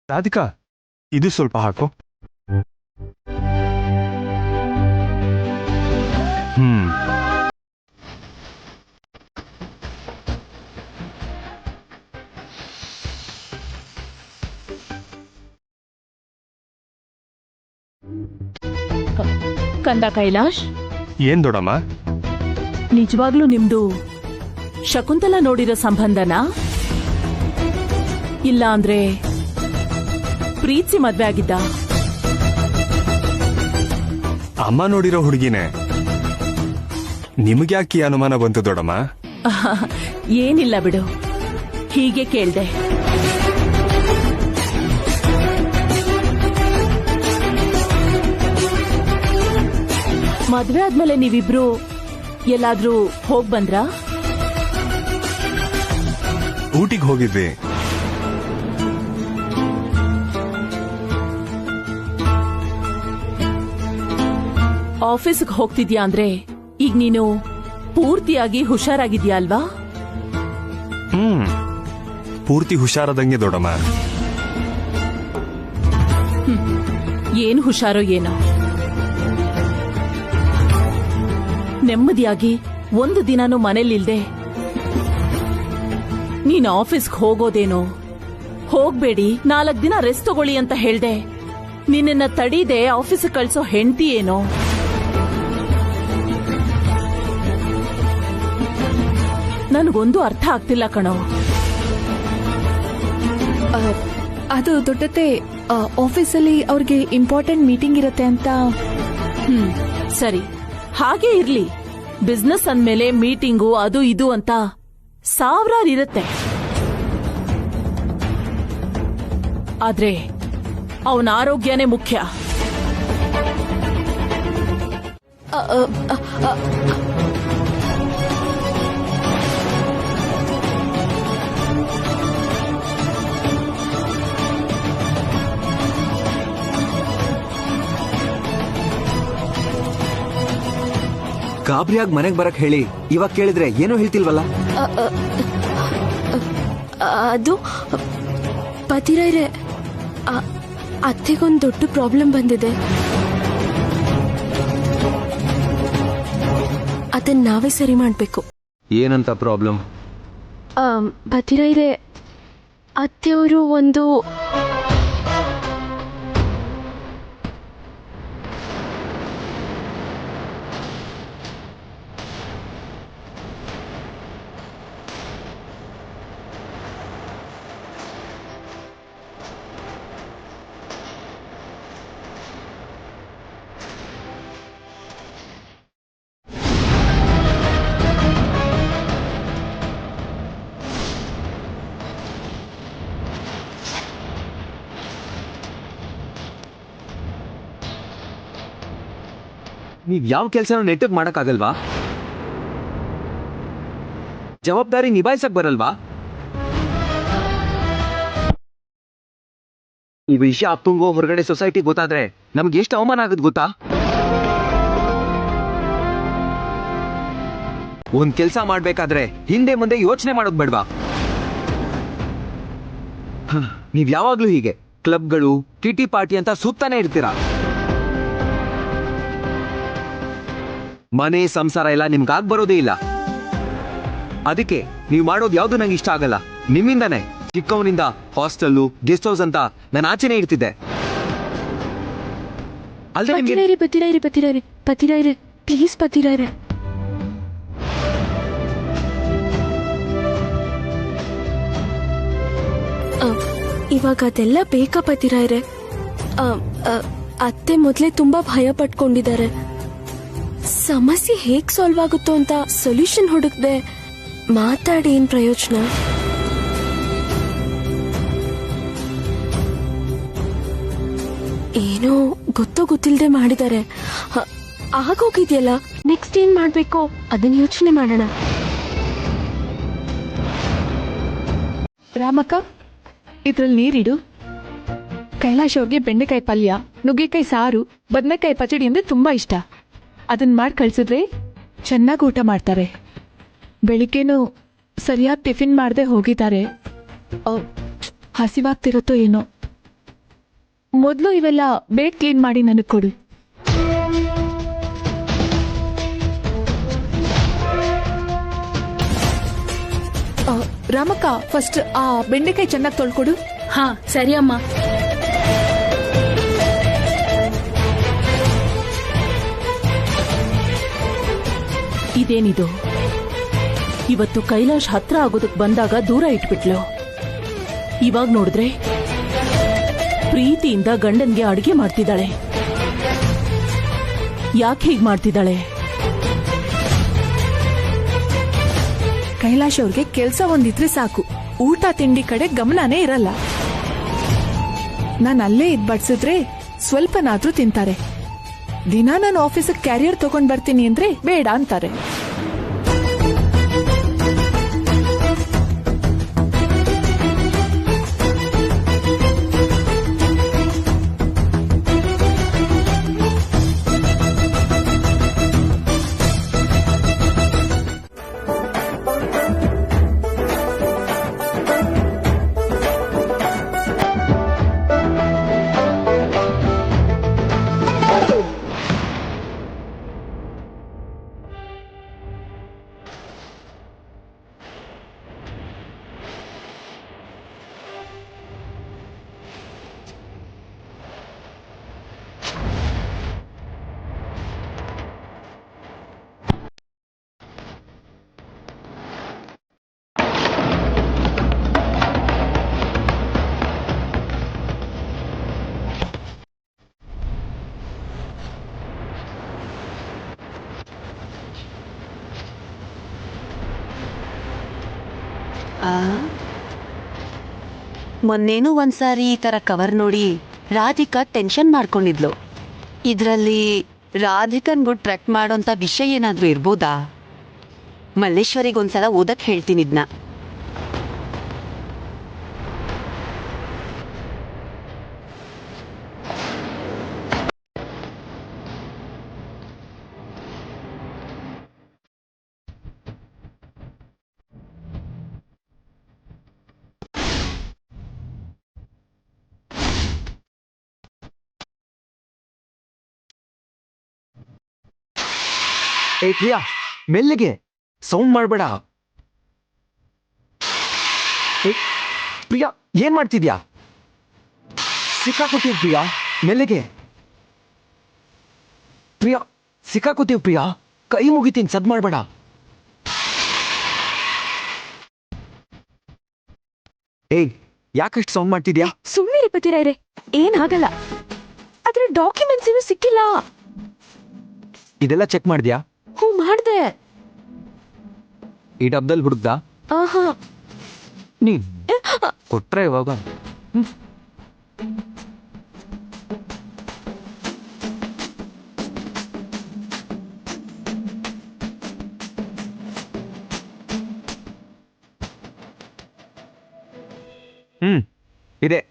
ರಾಧಿಕಾ, ಇದು ಸ್ವಲ್ಪ ಹಾಕು. ಕಂದ ಕೈಲಾಶ್, ಏನ್ ದೊಡಮ್ಮ? ನಿಜವಾಗ್ಲೂ ನಿಮ್ದು ಶಕುಂತಲ ನೋಡಿರೋ ಸಂಬಂಧನಾ? ಇಲ್ಲ ಅಂದ್ರೆ ಪ್ರೀತಿ ಮದ್ವೆ ಆಗಿದ್ದ? ಅಮ್ಮ ನೋಡಿರೋ ಹುಡುಗಿನೇ. ನಿಮ್ಗ್ಯಾಕೆ ಅನುಮಾನ ಬಂತು ದೊಡಮ್ಮ? ಏನಿಲ್ಲ ಬಿಡು, ಹೀಗೆ ಕೇಳ್ದೆ. ಮದ್ವೆ ಆದ್ಮೇಲೆ ನೀವಿಬ್ರು ಎಲ್ಲಾದ್ರೂ ಹೋಗ್ ಬಂದ್ರಾ? ಊಟಿಗೆ ಹೋಗಿದ್ವಿ. ಆಫೀಸ್ಗೆ ಹೋಗ್ತಿದ್ಯಾ ಅಂದ್ರೆ ಈಗ ನೀನು ಪೂರ್ತಿಯಾಗಿ ಹುಷಾರಾಗಿದ್ಯಾ ಅಲ್ವಾ? ಪೂರ್ತಿ ಹುಷಾರಾದಂಗೆ ದೊಡ್ಡಮ್ಮ. ಏನ್ ಹುಷಾರೋ ಏನೋ. ನೆಮ್ಮದಿಯಾಗಿ ಒಂದು ದಿನಾನು ಮನೇಲಿಲ್ದೆ ನೀನ್ ಆಫೀಸ್ಗೆ ಹೋಗೋದೇನೋ. ಹೋಗ್ಬೇಡಿ, 4 ದಿನ ರೆಸ್ಟ್ ತಗೊಳ್ಳಿ ಅಂತ ಹೇಳ್ದೆ. ನಿನ್ನ ತಡೀದೆ ಆಫೀಸ್ ಕಳ್ಸೋ ಹೆಂಡತಿ ಏನೋ. ನನಗೊಂದು ಅರ್ಥ ಆಗ್ತಿಲ್ಲ ಕಣೋ. ಅದು ದೊಡ್ಡತೆ, ಆಫೀಸಲ್ಲಿ ಅವ್ರಿಗೆ ಇಂಪಾರ್ಟೆಂಟ್ ಮೀಟಿಂಗ್ ಇರತ್ತೆ ಅಂತ. ಸರಿ, ಹಾಗೆ ಇರ್ಲಿ. ಬಿಸ್ನೆಸ್ ಅಂದ್ಮೇಲೆ ಮೀಟಿಂಗು ಅದು ಇದು ಅಂತ ಸಾವಿರಾರು ಇರತ್ತೆ. ಆದ್ರೆ ಅವನ ಆರೋಗ್ಯನೇ ಮುಖ್ಯ. ಗಾಬರಿಯಾಗಿ ಮನೆಗ್ ಬರಕ್ ಹೇಳಿ ಇವಾಗ ಕೇಳಿದ್ರೆ ಏನೋ ಹೇಳ್ತಿಲ್ವಲ್ಲ? ಅದು ಪತಿರೈರೆ, ಅತ್ತೆಗೊಂದು ದೊಡ್ಡ ಪ್ರಾಬ್ಲಮ್ ಬಂದಿದೆ. ಅದನ್ನ ನಾವೇ ಸರಿ ಮಾಡ್ಬೇಕು. ಏನಂತ ಪ್ರಾಬ್ಲಮ್? ಪತಿರೈರೆ, ಅತ್ತೆಯವರು ಒಂದು ನೀವ್ ಯಾವ ಕೆಲ್ಸನೂ ನೆಟ್ಟಗ್ ಮಾಡಕ್ಕಾಗಲ್ವಾ? ಜವಾಬ್ದಾರಿ ನಿಭಾಯಿಸಕ್ ಬರಲ್ವಾ? ಈ ವಿಷಯ ಅಪ್ಪಂಗೋ ಹೊರಗಡೆ ಸೊಸೈಟಿ ಗೊತ್ತಾದ್ರೆ ನಮ್ಗೆ ಎಷ್ಟು ಅವಮಾನ ಆಗುತ್ತೆ ಗೊತ್ತಾ? ಒಂದ್ ಕೆಲ್ಸ ಮಾಡ್ಬೇಕಾದ್ರೆ ಹಿಂದೆ ಮುಂದೆ ಯೋಚನೆ ಮಾಡೋದ್ ಬೇಡ್ವಾ? ನೀವ್ ಯಾವಾಗ್ಲೂ ಹೀಗೆ ಕ್ಲಬ್ಗಳು, ಟಿಟಿ ಪಾರ್ಟಿ ಅಂತ ಸುತ್ತಾನೆ ಇರ್ತೀರಾ. ಮನೆ ಸಂಸಾರ ಎಲ್ಲ ನಿಮ್ಗಾಗ್ ಬರೋದೇ ಇಲ್ಲ. ಅದಕ್ಕೆ ನೀವು ಮಾಡೋದು ಯಾವ್ದು ನಂಗೆ ಇಷ್ಟ ಆಗಲ್ಲ. ನಿಮ್ಮಿಂದಾನೆ ಚಿಕ್ಕವನಿಂದ ಹಾಸ್ಟೆಲ್ಲು, ಗೆಸ್ಟ್ ಹೌಸ್ ಅಂತ ನಾನು ಆಚೆನೆ ಇರ್ತಿದ್ದೆ. ಪತಿರೈರೆ ಪ್ಲೀಸ್ ಪತಿರೈರೆ. ಇವಾಗ ಅದೆಲ್ಲ ಬೇಕಾ ಪತಿರೈರೆ? ಅತ್ತೆ ಮೊದ್ಲೇ ತುಂಬಾ ಭಯ ಪಟ್ಕೊಂಡಿದ್ದಾರೆ. ಸಮಸ್ಯೆ ಹೇಗ್ ಸಾಲ್ವ್ ಆಗುತ್ತೋ ಅಂತ ಸೊಲ್ಯೂಷನ್ ಹುಡುಕ್ದೆ. ಮಾತಾಡಿ ಏನ್ ಪ್ರಯೋಜನ? ಏನೋ ಗೊತ್ತೋ ಗೊತ್ತಿಲ್ದೆ ಮಾಡಿದ್ದಾರೆ. ಆಗೋಗಿದ್ಯಲ್ಲ, ನೆಕ್ಸ್ಟ್ ಏನ್ ಮಾಡ್ಬೇಕೋ ಅದನ್ನ ಯೋಚನೆ ಮಾಡೋಣ. ರಾಮಕ್ಕ, ಇದ್ರಲ್ಲಿ ನೀರಿಡು. ಕೈಲಾಶ್ ಅವ್ರಿಗೆ ಬೆಂಡೆಕಾಯಿ ಪಲ್ಯ, ನುಗ್ಗೆಕಾಯಿ ಸಾರು, ಬದನೆಕಾಯಿ ಪಚಡಿ ಅಂದ್ರೆ ತುಂಬಾ ಇಷ್ಟ. ಅದನ್ನ ಮಾಡಿ ಕಳ್ಸಿದ್ರೆ ಚೆನ್ನಾಗಿ ಊಟ ಮಾಡ್ತಾರೆ. ಬೆಳಿಗ್ಗೆನೂ ಸರಿಯಾಗಿ ಟಿಫಿನ್ ಮಾಡದೆ ಹೋಗಿದ್ದಾರೆ. ಹಸಿವಾಗ್ತಿರುತ್ತೋ ಏನೋ. ಮೊದಲು ಇವೆಲ್ಲ ಬೇಗ ಕ್ಲೀನ್ ಮಾಡಿ ನನಗೆ ಕೊಡು. ರಾಮಕ್ಕ, ಫಸ್ಟ್ ಆ ಬೆಂಡೆಕಾಯಿ ಚೆನ್ನಾಗಿ ತೊಳ್ಕೊಡು. ಹಾ ಸರಿ ಅಮ್ಮ. ಇದೇನಿದು? ಇವತ್ತು ಕೈಲಾಶ್ ಹತ್ರ ಆಗೋದಕ್ ಬಂದಾಗ ದೂರ ಇಟ್ಬಿಟ್ಲು. ಇವಾಗ ನೋಡಿದ್ರೆ ಪ್ರೀತಿಯಿಂದ ಗಂಡನ್ಗೆ ಅಡಿಗೆ ಮಾಡ್ತಿದ್ದಾಳೆ. ಯಾಕೆ ಹೀಗ್ ಮಾಡ್ತಿದ್ದಾಳೆ? ಕೈಲಾಶ್ ಅವ್ರಿಗೆ ಕೆಲಸ ಒಂದಿದ್ರೆ ಸಾಕು, ಊಟ ತಿಂಡಿ ಕಡೆ ಗಮನನೇ ಇರಲ್ಲ. ನಾನು ಅಲ್ಲೇ ಇದ್ ಬಡ್ಸಿದ್ರೆ ಸ್ವಲ್ಪನಾದ್ರೂ ತಿಂತಾರೆ. ದಿನ ನಾನು ಆಫೀಸಿಗೆ ಕ್ಯಾರಿಯರ್ ತಗೊಂಡ್ ಬರ್ತೀನಿ ಅಂದ್ರೆ ಬೇಡ ಅಂತಾರೆ. ಮೊನ್ನೇನು ಒಂದ್ಸಾರಿ ಈ ತರ ಕವರ್ ನೋಡಿ ರಾಧಿಕಾ ಟೆನ್ಷನ್ ಮಾಡ್ಕೊಂಡಿದ್ಲು. ಇದ್ರಲ್ಲಿ ರಾಧಿಕನ್ಗೂ ಟ್ರ್ಯಾಕ್ ಮಾಡೋಂಥ ವಿಷಯ ಏನಾದ್ರೂ ಇರ್ಬೋದಾ? ಮಲ್ಲೇಶ್ವರಿಗೊಂದ್ಸಲ ಓದಕ್ ಹೇಳ್ತೀನಿ ಇದ್ನ. ಏ ಪ್ರಿಯಾ, ಮೆಲ್ಲಿಗೆ ಸೌಂಡ್ ಮಾಡ್ಬೇಡ. ಪ್ರಿಯಾ, ಏನ್ ಮಾಡ್ತಿದ್ಯಾ? ಸಿಕ್ಕಾಕೋತೀವ್ ಪ್ರಿಯಾ, ಮೆಲ್ಲಿಗೆ. ಪ್ರಿಯಾ, ಸಿಕ್ಕಾಕೋತೀವ್ ಪ್ರಿಯಾ, ಕೈ ಮುಗಿತೀನಿ, ಸದ್ ಮಾಡ್ಬೇಡ. ಏಯ್, ಯಾಕಷ್ಟು ಸೌಂಡ್ ಮಾಡ್ತಿದ್ಯಾ? ಸುಮ್ಮನೆ ಬತ್ತೀರಾ? ಏನ್ ಆಗಲ್ಲ. ಆದ್ರೆ ಡಾಕ್ಯುಮೆಂಟ್ಸ್ ಏನು ಸಿಕ್ಕಿಲ್ಲ. ಇದೆಲ್ಲ ಚೆಕ್ ಮಾಡಿದ್ಯಾ? ಹ್ಞೂ ಮಾಡ್ದೆ. ಈ ಡಬ್ದಲ್ಲಿ ಹುಡುಕ್ದ? ಆಹಾ, ನೀನ್ ಕೊಟ್ರೆ ಇವಾಗ. ಇದೆ.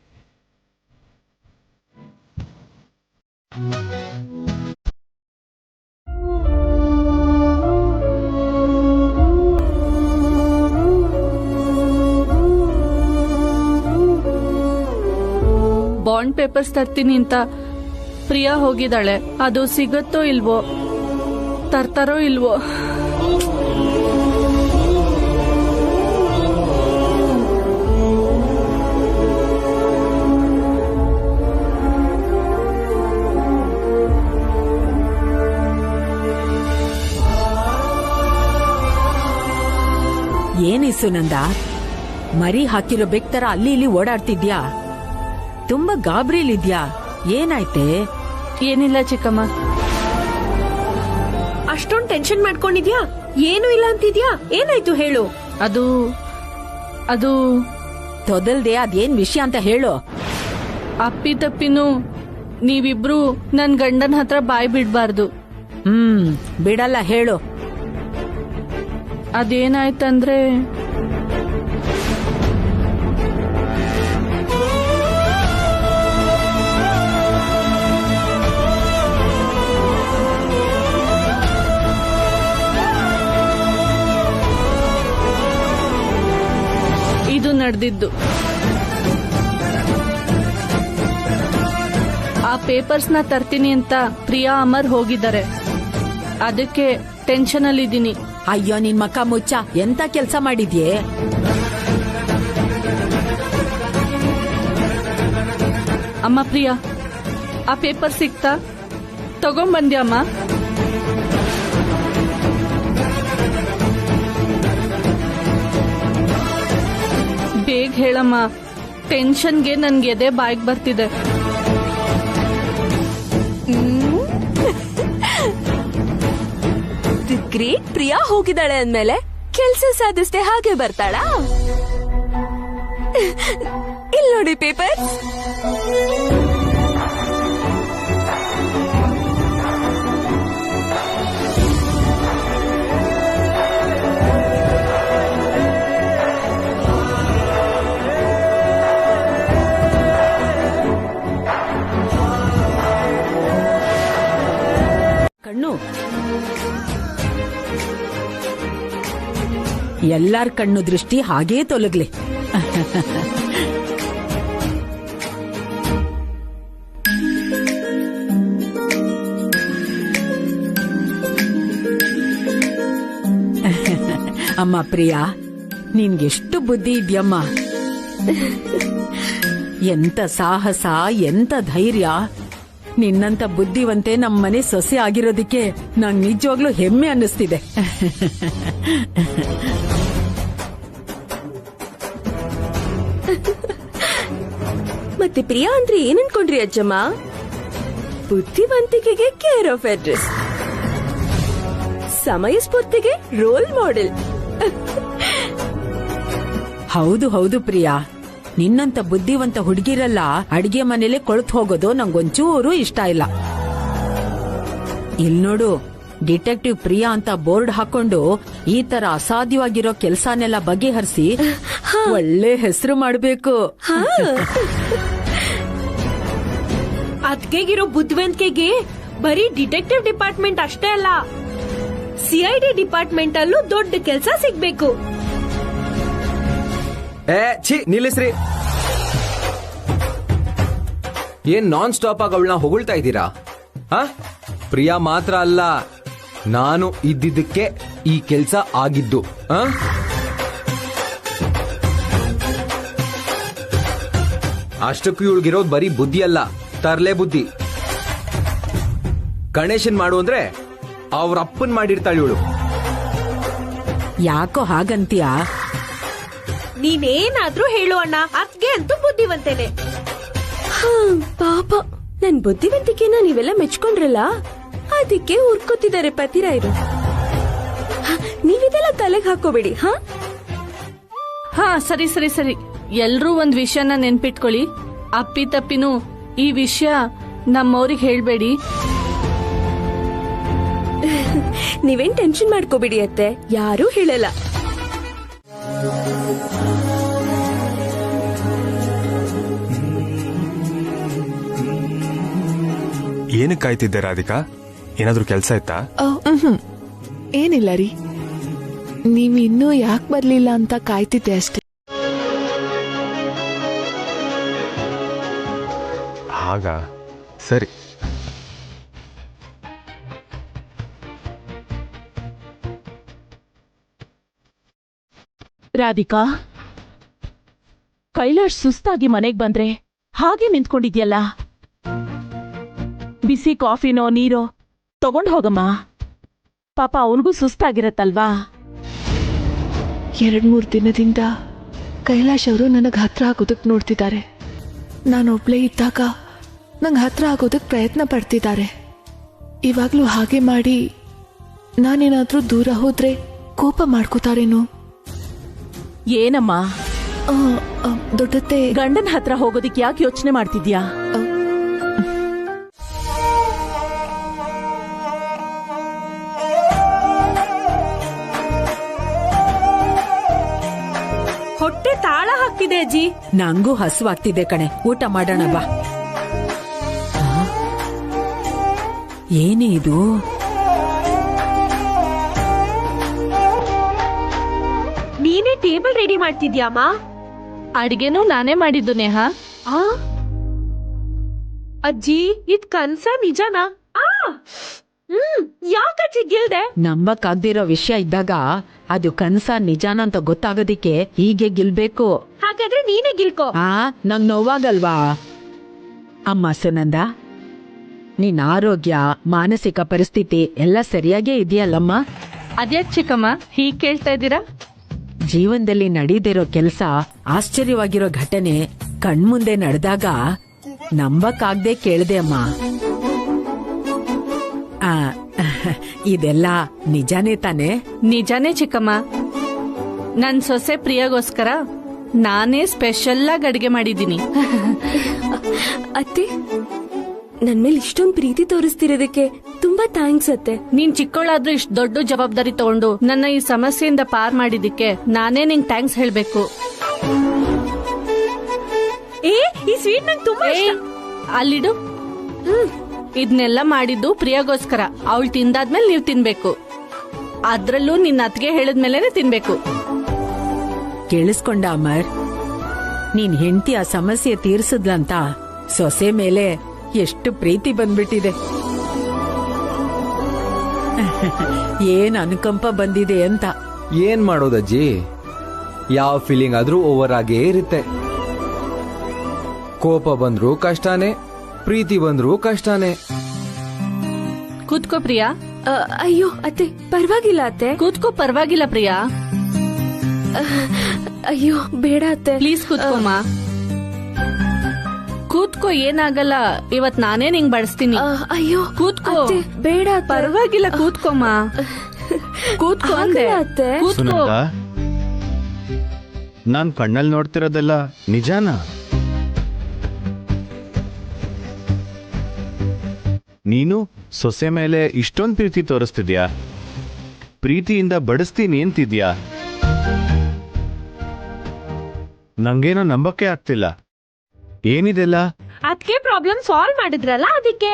ಬಾಂಡ್ ಪೇಪರ್ಸ್ ತರ್ತೀನಿ ಅಂತ ಪ್ರಿಯಾ ಹೋಗಿದ್ದಾಳೆ. ಅದು ಸಿಗತ್ತೋ ಇಲ್ವೋ, ತರ್ತಾರೋ ಇಲ್ವೋ. ಏನಿಸು ನಂದ, ಮರಿ ಹಾಕಿರೋ ಬೆಕ್ತರ ಅಲ್ಲಿ ಇಲ್ಲಿ ಓಡಾಡ್ತಿದ್ಯಾ? ತುಂಬಾ ಗಾಬರಿಲಿದ್ಯಾ? ಏನಾಯ್ತೆ? ಏನಿಲ್ಲ ಚಿಕ್ಕಮ್ಮ. ಅಷ್ಟೊಂದು ಟೆನ್ಷನ್ ಮಾಡ್ಕೊಂಡಿದ್ಯಾ? ಏನು ಇಲ್ಲ ಅಂತಿದ್ಯಾ? ಏನಾಯ್ತು ಹೇಳು. ಅದು ತೊದಲ್ದೆ ಅದೇನ್ ವಿಷಯ ಅಂತ ಹೇಳು. ಅಪ್ಪಿ ತಪ್ಪಿನೂ ನೀವಿಬ್ರು ನನ್ ಗಂಡನ ಹತ್ರ ಬಾಯ್ ಬಿಡ್ಬಾರ್ದು. ಬಿಡಲ್ಲ, ಹೇಳು. ಅದೇನಾಯ್ತಂದ್ರೆ ಇದು ನಡೆದಿದ್ದು. ಆ ಪೇಪರ್ಸ್ನ ತರ್ತೀನಿ ಅಂತ ಪ್ರಿಯಾ ಅಮರ್ ಹೋಗಿದ್ದಾರೆ. ಅದಕ್ಕೆ ಟೆನ್ಷನ್ ಅಲ್ಲಿದ್ದೀನಿ. ಅಯ್ಯೋ, ನಿನ್ ಮಕ್ಕ ಮುಚ್ಚ, ಎಂತ ಕೆಲ್ಸ ಮಾಡಿದ್ಯೆ? ಅಮ್ಮ ಪ್ರಿಯಾ, ಆ ಪೇಪರ್ ಸಿಕ್ತಾ? ತಗೊಂಬಂದ್ಯಮ್ಮ? ಬೇಗ ಹೇಳಮ್ಮ, ಟೆನ್ಷನ್ಗೆ ನನ್ಗೆ ಎದೆ ಬಾಯ್ಗೆ ಬರ್ತಿದೆ. ಗ್ರೇಟ್, ಪ್ರಿಯಾ ಹೋಗಿದ್ದಾಳೆ ಅಂದ್ಮೇಲೆ ಕೆಲ್ಸ ಸಾಧಿಸ್ದೆ ಹಾಗೆ ಬರ್ತಾಳಾ? ಇಲ್ ನೋಡಿ ಪೇಪರ್. ಎಲ್ಲಾರ ಕಣ್ಣು ದೃಷ್ಟಿ ಹಾಗೇ ತೊಲಗ್ಲಿ. ಅಮ್ಮ ಪ್ರಿಯಾ, ನಿನ್ಗೆಷ್ಟು ಬುದ್ಧಿ ಇದ್ಯಮ್ಮ. ಎಂತ ಸಾಹಸ, ಎಂತ ಧೈರ್ಯ. ನಿನ್ನಂತ ಬುದ್ಧಿವಂತೆ ನಮ್ಮನೆ ಸೊಸೆ ಆಗಿರೋದಕ್ಕೆ ನಂಗ್ ನಿಜವಾಗ್ಲೂ ಹೆಮ್ಮೆ ಅನ್ನಿಸ್ತಿದೆ. ಮತ್ತೆ ಪ್ರಿಯಾ ಅಂದ್ರೆ ಏನ್ ಅನ್ಕೊಂಡ್ರಿ ಅಜ್ಜಮ್ಮ? ಬುದ್ಧಿವಂತಿಕೆಗೆ ಕೇರ್ ಆಫ್ ಅಡ್ರೆಸ್, ಸಮಯ ಸ್ಫೂರ್ತಿಗೆ ರೋಲ್ ಮಾಡೆಲ್. ಹೌದು ಹೌದು ಪ್ರಿಯಾ, ನಿನ್ನಂತ ಬುದ್ಧಿವಂತ ಹುಡುಗಿರಲ್ಲ ಅಡಿಗೆ ಮನೇಲೆ ಕೊಳ್ತು ಹೋಗೋದು ನಂಗೊಂಚೂರು ಇಷ್ಟ ಇಲ್ಲ. ಇಲ್ ನೋಡು, ಡಿಟೆಕ್ಟಿವ್ ಪ್ರಿಯಾ ಅಂತ ಬೋರ್ಡ್ ಹಾಕೊಂಡು ಈ ತರ ಅಸಾಧ್ಯವಾಗಿರೋ ಕೆಲ್ಸನೆಲ್ಲ ಬಗೆಹರಿಸಿ ಒಳ್ಳೆ ಹೆಸರು ಮಾಡ್ಬೇಕು. ಅದ್ಕೆಗಿರೋ ಬುದ್ಧಿವಂತಿಕೆಗೆ ಬರೀ ಡಿಟೆಕ್ಟಿವ್ ಡಿಪಾರ್ಟ್ಮೆಂಟ್ ಅಷ್ಟೇ ಅಲ್ಲ, CID ಡಿಪಾರ್ಟ್ಮೆಂಟ್ ಅಲ್ಲೂ ದೊಡ್ಡ ಕೆಲ್ಸ ಸಿಗ್ಬೇಕು. ನಿಲ್ಲಿಸ್ರಿ. ಏನ್ ನಾನ್ ಸ್ಟಾಪ್ ಆಗಿ ಅವಳನ್ನ ಹೊಗಳ್ತಾ ಇದ್ದೀರಾ? ಪ್ರಿಯಾ ಮಾತ್ರ ಅಲ್ಲ, ನಾನು ಇದ್ದಿದ್ದಕ್ಕೆ ಈ ಕೆಲ್ಸ ಆಗಿದ್ದು. ಅಷ್ಟಕ್ಕೂ ಇವಳಿಗಿರೋದು ಬರೀ ಬುದ್ಧಿ ಅಲ್ಲ, ತರ್ಲೆ ಬುದ್ಧಿ. ಗಣೇಶನ್ ಮಾಡು ಅಂದ್ರೆ ಅವ್ರ ಅಪ್ಪನ್ ಮಾಡಿರ್ತಾಳೆ ಇವಳು. ಯಾಕೋ ಹಾಗಂತೀಯ? ನೀನೇನಾದ್ರೂ ಹೇಳು ಅಣ್ಣ, ಅದ್ಗೆ ಅಂತೂ ಬುದ್ಧಿವಂತೇನೆ. ಪಾಪ, ನನ್ ಬುದ್ಧಿವಂತಿಕೆನ ನೀವೆಲ್ಲ ಮೆಚ್ಕೊಂಡ್ರಲ್ಲ, ಅದಕ್ಕೆ ಉರ್ಕೋತಿದ್ದಾರೆ ಪತಿರಾಯರು. ನೀವಿದೆಲ್ಲ ತಲೆಗೆ ಹಾಕೋಬೇಡಿ. ಹಾ ಸರಿ ಸರಿ ಸರಿ, ಎಲ್ರೂ ಒಂದ್ ವಿಷಯನ ನೆನ್ಪಿಟ್ಕೊಳ್ಳಿ. ಅಪ್ಪಿ ತಪ್ಪಿನೂ ಈ ವಿಷಯ ನಮ್ಮವ್ರಿಗೆ ಹೇಳ್ಬೇಡಿ. ನೀವೇನ್ ಟೆನ್ಷನ್ ಮಾಡ್ಕೋಬೇಡಿ ಅತ್ತೆ, ಯಾರೂ ಹೇಳಲ್ಲ. ಏನಕ್ಕೆ ಕಾಯ್ತಿದ್ದೆ ರಾಧಿಕಾ? ಏನಾದ್ರೂ ಕೆಲ್ಸ ಇತ್ತಾ? ಏನಿಲ್ಲ ರೀ, ನೀವ್ ಇನ್ನೂ ಯಾಕೆ ಬರ್ಲಿಲ್ಲ ಅಂತ ಕಾಯ್ತಿದ್ದೆ ಅಷ್ಟೇ. ಹಾಗ ಸರಿ. ರಾಧಿಕಾ, ಕೈಲಾಶ್ ಸುಸ್ತಾಗಿ ಮನೆಗ್ ಬಂದ್ರೆ ಹಾಗೆ ನಿಂತ್ಕೊಂಡಿದ್ಯಲ್ಲ, ಬಿಸಿ ಕಾಫಿನೋ ನೀರೋ ತಗೊಂಡ್ ಹೋಗಮ್ಮ. ಪಾಪ ಅವನಿಗೂ ಸುಸ್ತಾಗಿರತ್ತಲ್ವಾ. 2-3 ದಿನದಿಂದ ಕೈಲಾಶ್ ಅವರು ನನಗ್ ಹತ್ರ ಆಗೋದಕ್ ನೋಡ್ತಿದ್ದಾರೆ. ನಾನೊಬ್ಳೇ ಇದ್ದಾಗ ನಂಗೆ ಹತ್ರ ಆಗೋದಕ್ ಪ್ರಯತ್ನ ಪಡ್ತಿದ್ದಾರೆ. ಇವಾಗ್ಲೂ ಹಾಗೆ ಮಾಡಿ ನಾನೇನಾದ್ರೂ ದೂರ ಹೋದ್ರೆ ಕೋಪ ಮಾಡ್ಕೋತಾರೇನೋ. ಏನಮ್ಮ ದೊಡ್ಡತ್ತೆ, ಗಂಡನ ಹತ್ರ ಹೋಗೋದಿಕ್ ಯಾಕೆ ಯೋಚನೆ ಮಾಡ್ತಿದ್ಯಾ? ಹೊಟ್ಟೆ ತಾಳ ಹಾಕ್ತಿದೆ ಅಜ್ಜಿ. ನಂಗೂ ಹಸುವಾಗ್ತಿದೆ ಕಣೆ, ಊಟ ಮಾಡೋಣ ಬಾ. ಏನೇ ಇದು? ನೀನೇ ಟೇಬಲ್ ರೆಡಿ ಮಾಡ್ತಿದ್ಯಾಮ್ಮ? ಅಡಿಗೆನೂ ನಾನೇ ಮಾಡಿದ್ದು ನೇಹಾ. ಅಜ್ಜಿ, ಇದ್ ಕನ್ಸ ನಿಜನಾ? ಯಾಕಜ್ಜಿ ಗೆಲ್ದೆ? ನಂಬಕ್ಕಾಗ್ದಿರೋ ವಿಷಯ ಇದ್ದಾಗ ಅದು ಕನ್ಸ ನಿಜಾನ ಅಂತ ಗೊತ್ತಾಗೋದಿಕ್ಕೆ ಹೀಗೆ ಗೆಲ್ಬೇಕು. ಹಾಗಾದ್ರೆ ನೀನೇ ಗೆಲ್ಕೋ. ನಂಗ್ ನೋವಾಗಲ್ವಾ? ಅಮ್ಮ ಸುನಂದ, ನಿನ್ ಆರೋಗ್ಯ, ಮಾನಸಿಕ ಪರಿಸ್ಥಿತಿ ಎಲ್ಲ ಸರಿಯಾಗೇ ಇದೆಯಲ್ಲಮ್ಮ? ಅದ್ಯಾಕ್ ಚಿಕ್ಕಮ್ಮ ಹೀಗ್ ಕೇಳ್ತಾ ಇದ್ದೀರಾ? ಜೀವನದಲ್ಲಿ ನಡೀದಿರೋ ಕೆಲ್ಸ, ಆಶ್ಚರ್ಯವಾಗಿರೋ ಘಟನೆ ಕಣ್ಮುಂದೆ ನಡೆದಾಗ ನಂಬಕ್ಕಾಗ್ದೆ ಕೇಳ್ದೆ ಅಮ್ಮ. ಇದೆಲ್ಲ ನಿಜಾನೇ ತಾನೆ? ನಿಜಾನೇ ಚಿಕ್ಕಮ್ಮ. ನನ್ ಸೊಸೆ ಪ್ರಿಯಾಗೋಸ್ಕರ ನಾನೇ ಸ್ಪೆಷಲ್ ಆಗಿ ಅಡಿಗೆ ಮಾಡಿದ್ದೀನಿ. ಅತ್ತೆ, ನನ್ ಮೇಲೆ ಇಷ್ಟೊಂದು ಪ್ರೀತಿ ತೋರಿಸ್ತಿರೋದಕ್ಕೆ ತುಂಬಾ ಥ್ಯಾಂಕ್ಸ್ ಅತ್ತೆ. ನೀನ್ ಚಿಕ್ಕವಳಾದ್ರೂ ಇಷ್ಟು ದೊಡ್ಡ ಜವಾಬ್ದಾರಿ ತಗೊಂಡು ನನ್ನ ಈ ಸಮಸ್ಯೆಯಿಂದ ಪಾರ್ ಮಾಡಿದ್ದಕ್ಕೆ ನಾನೇ ನಿಂಗ್ ಥ್ಯಾಂಕ್ಸ್ ಹೇಳ್ಬೇಕು. ಈ ಸ್ವೀಟ್ ನಂಗೆ ತುಂಬಾ ಇಷ್ಟ. ಅಲ್ಲಿಡು. ಇದನ್ನೆಲ್ಲ ಮಾಡಿದ್ದು ಪ್ರಿಯಾಗೋಸ್ಕರ. ಅವಳು ತಿಂದಾದ್ಮೇಲೆ ನೀವ್ ತಿನ್ಬೇಕು. ಅದ್ರಲ್ಲೂ ನಿನ್ನ ಅತ್ತಿಗೆ ಹೇಳಿದ್ಮೇಲೆ ತಿನ್ಬೇಕು. ಕೇಳಿಸ್ಕೊಂಡ ಅಮರ್? ನೀನ್ ಹೆಂಡತಿ ಆ ಸಮಸ್ಯೆ ತೀರ್ಸಿದ್ಲಂತ ಸೊಸೆ ಮೇಲೆ ಎಷ್ಟು ಪ್ರೀತಿ ಬಂದ್ಬಿಟ್ಟಿದೆ. ಏನ್ ಅನುಕಂಪ ಬಂದಿದೆ ಅಂತ. ಏನ್ ಮಾಡೋದಜ್ಜಿ, ಯಾವ ಫೀಲಿಂಗ್ ಆದ್ರೂ ಓವರ್ ಆಗೇ ಇರುತ್ತೆ. ಕೋಪ ಬಂದ್ರೂ ಕಷ್ಟನೇ, ಪ್ರೀತಿ ಬಂದ್ರೂ ಕಷ್ಟನೇ. ಕೂತ್ಕೋ ಪ್ರಿಯಾ. ಅಯ್ಯೋ ಅತ್ತೆ, ಪರವಾಗಿಲ್ಲ ಅತ್ತೆ. ಕೂತ್ಕೋ, ಪರವಾಗಿಲ್ಲ ಪ್ರಿಯಾ. ಅಯ್ಯೋ ಬೇಡ ಅತ್ತೆ, ಪ್ಲೀಸ್ ಕೂತ್ಕೋಮ್ಮ. ಕೂತ್ಕೋ, ಏನಾಗಲ್ಲ. ಇವತ್ ನಾನೇ ನಿಂಗ್ ಬಡಿಸ್ತೀನಿ. ಅಯ್ಯೋ ಕೂತ್ಕೋ. ಬೇಡ, ಪರವಾಗಿಲ್ಲ, ಕೂತ್ಕೋಮ್ಮ. ಕೂತ್ಕೋ ಅಂದೆ. ಕೂತ್ಕೋ. ನಾನ್ ಕಣ್ಣಲ್ಲಿ ನೋಡ್ತಿರೋದೆಲ್ಲ ನಿಜಾನಾ? ನೀನು ಸೊಸೆ ಮೇಲೆ ಇಷ್ಟೊಂದು ಪ್ರೀತಿ ತೋರಿಸ್ತಿದ್ಯಾ? ಪ್ರೀತಿಯಿಂದ ಬಡಿಸ್ತೀನಿ ಅಂತಿದ್ಯಾ? ನಂಗೇನೋ ನಂಬಕ್ಕೆ ಆಗ್ತಿಲ್ಲ. ಏನಿದೆಲ್ಲ? ಅದಕ್ಕೆ ಪ್ರಾಬ್ಲಮ್ ಸಾಲ್ವ್ ಮಾಡಿದ್ರಲ್ಲ, ಅದಕ್ಕೆ.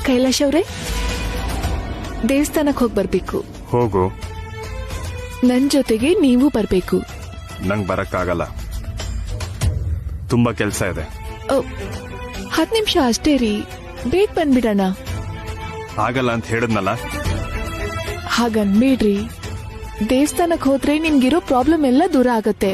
ಕೈಲಾಶ್ ಅವ್ರೆ, ದೇವಸ್ಥಾನಕ್ಕೆ ಹೋಗಿ ಬರ್ಬೇಕು. ಹೋಗು. ನನ್ ಜೊತೆಗೆ ನೀವು ಬರ್ಬೇಕು. ನಂಗೆ ಬರಕ್ಕಾಗಲ್ಲ, ತುಂಬಾ ಕೆಲಸ ಇದೆ. 10 ನಿಮಿಷ ಅಷ್ಟೇ ರೀ, ಬೇಗ ಬಂದ್ಬಿಡೋಣ. ಆಗಲ್ಲ ಅಂತ ಹೇಳಿದ್ನಲ್ಲ. ಹಾಗನ್ಬೇಡ್ರಿ, ದೇವಸ್ಥಾನಕ್ಕೆ ಹೋದ್ರೆ ನಿಮ್ಗಿರೋ ಪ್ರಾಬ್ಲಮ್ ಎಲ್ಲ ದೂರ ಆಗತ್ತೆ.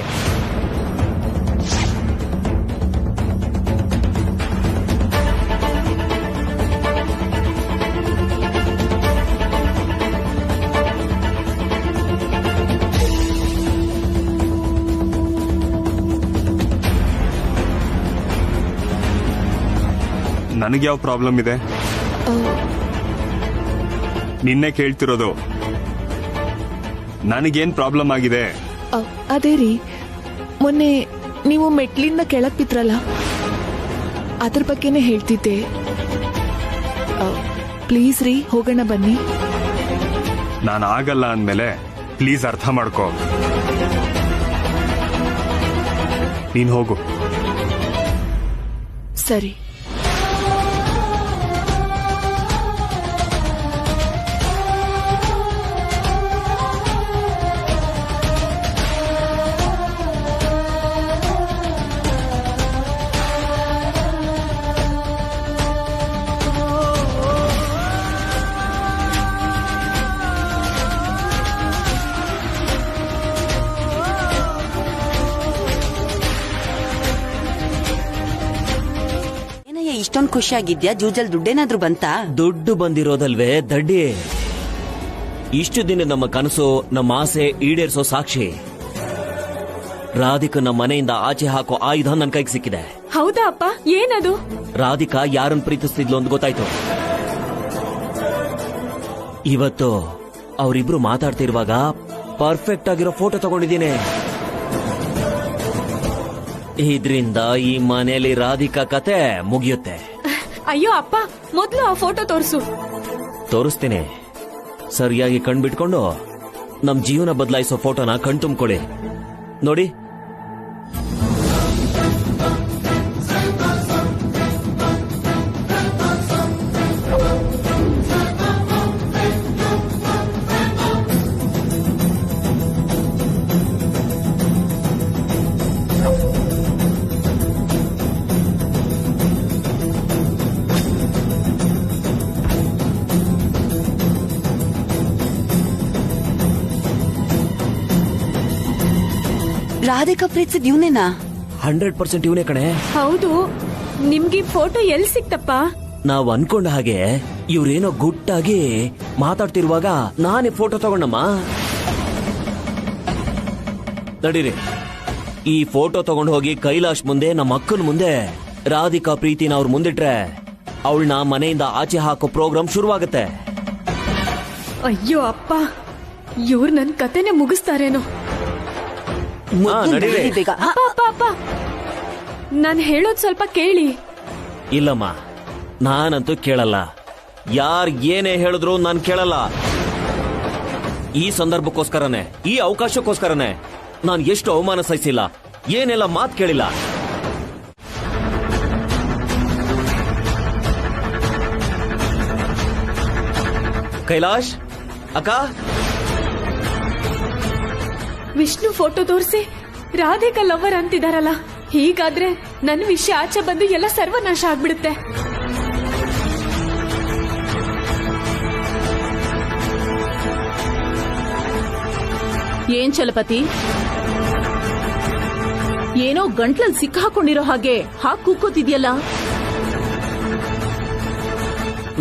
ನನಗೆ ಯಾವ ಪ್ರಾಬ್ಲಮ್ ಇದೆ? ನಿನ್ನೆ ಕೇಳ್ತಿರೋದು. ನನಗೇನ್ ಪ್ರಾಬ್ಲಮ್ ಆಗಿದೆ? ಅದೇ ರೀ, ಮೊನ್ನೆ ನೀವು ಮೆಟ್ಲಿಂದ ಕೆಳಗ್ ಬಿದ್ರಲ್ಲ, ಅದ್ರ ಬಗ್ಗೆನೇ ಹೇಳ್ತಿದ್ದೆ. ಪ್ಲೀಸ್ ರೀ, ಹೋಗೋಣ ಬನ್ನಿ. ನಾನು ಆಗಲ್ಲ ಅಂದ್ಮೇಲೆ ಪ್ಲೀಸ್ ಅರ್ಥ ಮಾಡ್ಕೋ. ನೀನ್ ಹೋಗು. ಸರಿ. ಇಷ್ಟೊಂದು ಖುಷಿಯಾಗಿದ್ಯಾ? ಜೂಜಲ್ ದುಡ್ಡೇನಾದ್ರೂ ಬಂತಾ? ದುಡ್ಡು ಬಂದಿರೋದಲ್ವೇ ದಡ್ಡಿ. ಇಷ್ಟು ದಿನ ನಮ್ಮ ಕನಸು, ನಮ್ಮ ಆಸೆ ಈಡೇರಿಸೋ ಸಾಕ್ಷಿ. ರಾಧಿಕಾ ನಮ್ಮ ಮನೆಯಿಂದ ಆಚೆ ಹಾಕೋ ಆಯುಧ ನನ್ನ ಕೈಗೆ ಸಿಕ್ಕಿದೆ. ಹೌದಾ ಅಪ್ಪ? ಏನದು? ರಾಧಿಕಾ ಯಾರನ್ನು ಪ್ರೀತಿಸ್ತಿದ್ಲು ಅಂತ ಗೊತ್ತಾಯ್ತು. ಇವತ್ತು ಅವರಿಬ್ರು ಮಾತಾಡ್ತಿರುವಾಗ ಪರ್ಫೆಕ್ಟ್ ಆಗಿರೋ ಫೋಟೋ ತಗೊಂಡಿದ್ದೀನಿ. ಇದ್ರಿಂದ ಈ ಮನೆಯಲ್ಲಿ ರಾಧಿಕಾ ಕತೆ ಮುಗಿಯುತ್ತೆ. ಅಯ್ಯೋ ಅಪ್ಪ, ಮೊದ್ಲು ಆ ಫೋಟೋ ತೋರಿಸ್ತೀನಿ. ಸರಿಯಾಗಿ ಕಣ್ಬಿಟ್ಕೊಂಡು ನಮ್ ಜೀವನ ಬದಲಾಯಿಸೋ ಫೋಟೋನ ಕಣ್ತುಂಬ್ಕೊಳ್ಳಿ. ನೋಡಿ. ರಾಧಿಕಾ ಪ್ರೀತಿಸಿದ ಇವನೇನಾ? 100% ಇವನೇ ಕಣೆ. ಹೌದು. ನಿಮ್ಗೆ ಫೋಟೋ ಎಲ್ಲಿ ಸಿಕ್ತಪ್ಪ? ನಾವ್ ಅನ್ಕೊಂಡ ಹಾಗೆ ಇವ್ರೇನೋ ಗುಟ್ಟಾಗಿ ಮಾತಾಡ್ತಿರುವಾಗ ನಾನೇ ಫೋಟೋ ತಗೊಂಡಮ್ಮ. ನಡೀರಿ, ಈ ಫೋಟೋ ತಗೊಂಡು ಹೋಗಿ ಕೈಲಾಶ್ ಮುಂದೆ, ನಮ್ಮ ಅಕ್ಕನ ಮುಂದೆ ರಾಧಿಕಾ ಪ್ರೀತಿನ ಅವ್ರ ಮುಂದಿಟ್ರೆ ಅವಳನ್ನ ಮನೆಯಿಂದ ಆಚೆ ಹಾಕೋ ಪ್ರೋಗ್ರಾಮ್ ಶುರುವಾಗುತ್ತೆ. ಅಯ್ಯೋ ಅಪ್ಪ, ಇವ್ರು ನನ್ ಕತೆನೆ ಮುಗಿಸ್ತಾರೇನೋ. ಅಪ್ಪ ನಾನ್ ಹೇಳೋದ್ ಸ್ವಲ್ಪ ಕೇಳಿ. ಇಲ್ಲಮ್ಮ, ನಾನಂತೂ ಕೇಳಲ್ಲ. ಯಾರ್ ಏನೇ ಹೇಳಿದ್ರು ನಾನ್ ಕೇಳಲ್ಲ. ಈ ಸಂದರ್ಭಕ್ಕೋಸ್ಕರನೇ, ಈ ಅವಕಾಶಕ್ಕೋಸ್ಕರನೇ ನಾನು ಎಷ್ಟು ಅವಮಾನ ಸಹಿಸಿಲ್ಲ, ಏನೆಲ್ಲ ಮಾತು ಕೇಳಿಲ್ಲ. ಕೈಲಾಶ್ ಅಕ್ಕ, ವಿಷ್ಣು ಫೋಟೋ ತೋರಿಸಿ ರಾಧಿಕಾ ಲವರ್ ಅಂತಿದಾರಲ್ಲ, ಹೀಗಾದ್ರೆ ನನ್ನ ವಿಷಯ ಆಚೆ ಬಂದು ಎಲ್ಲ ಸರ್ವನಾಶ ಆಗ್ಬಿಡುತ್ತೆ. ಏನ್ ಚಲಪತಿ, ಏನೋ ಗಂಟ್ಲಲ್ಲಿ ಸಿಕ್ಕ ಹಾಕೊಂಡಿರೋ ಹಾಗೆ ಹಾಕ್ ಕೂಕೋತಿದ್ಯಲ್ಲ.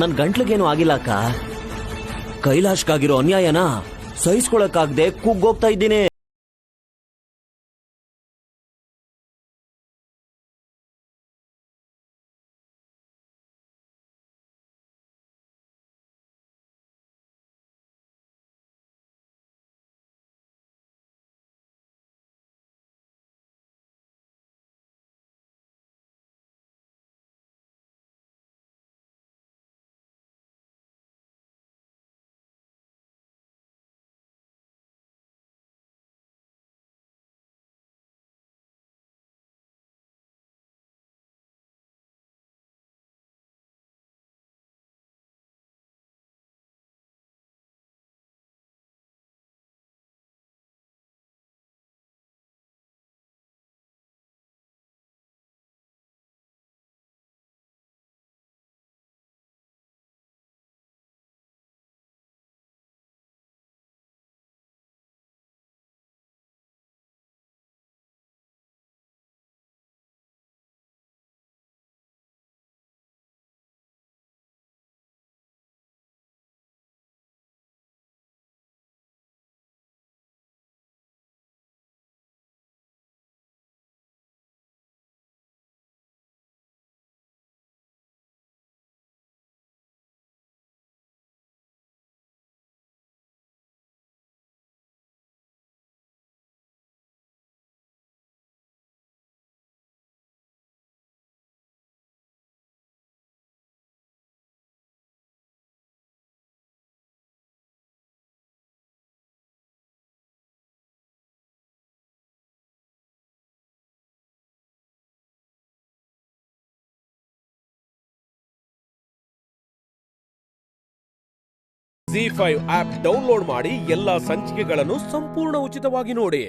ನನ್ ಗಂಟ್ಲಿಗೇನು ಆಗಿಲ್ಲ ಅಕ್ಕ. ಕೈಲಾಶ್ಗಾಗಿರೋ ಅನ್ಯಾಯನ ಸಹಿಸ್ಕೊಳಕ್ಕಾಗದೆ ಕುಗ್ಗೋಗ್ತಾ ಇದ್ದೀನಿ. ZEE5 ಆಪ್ ಡೌನ್ಲೋಡ್ ಮಾಡಿ ಎಲ್ಲಾ ಸಂಚಿಕೆಗಳನ್ನು ಸಂಪೂರ್ಣ ಉಚಿತವಾಗಿ ನೋಡಿ.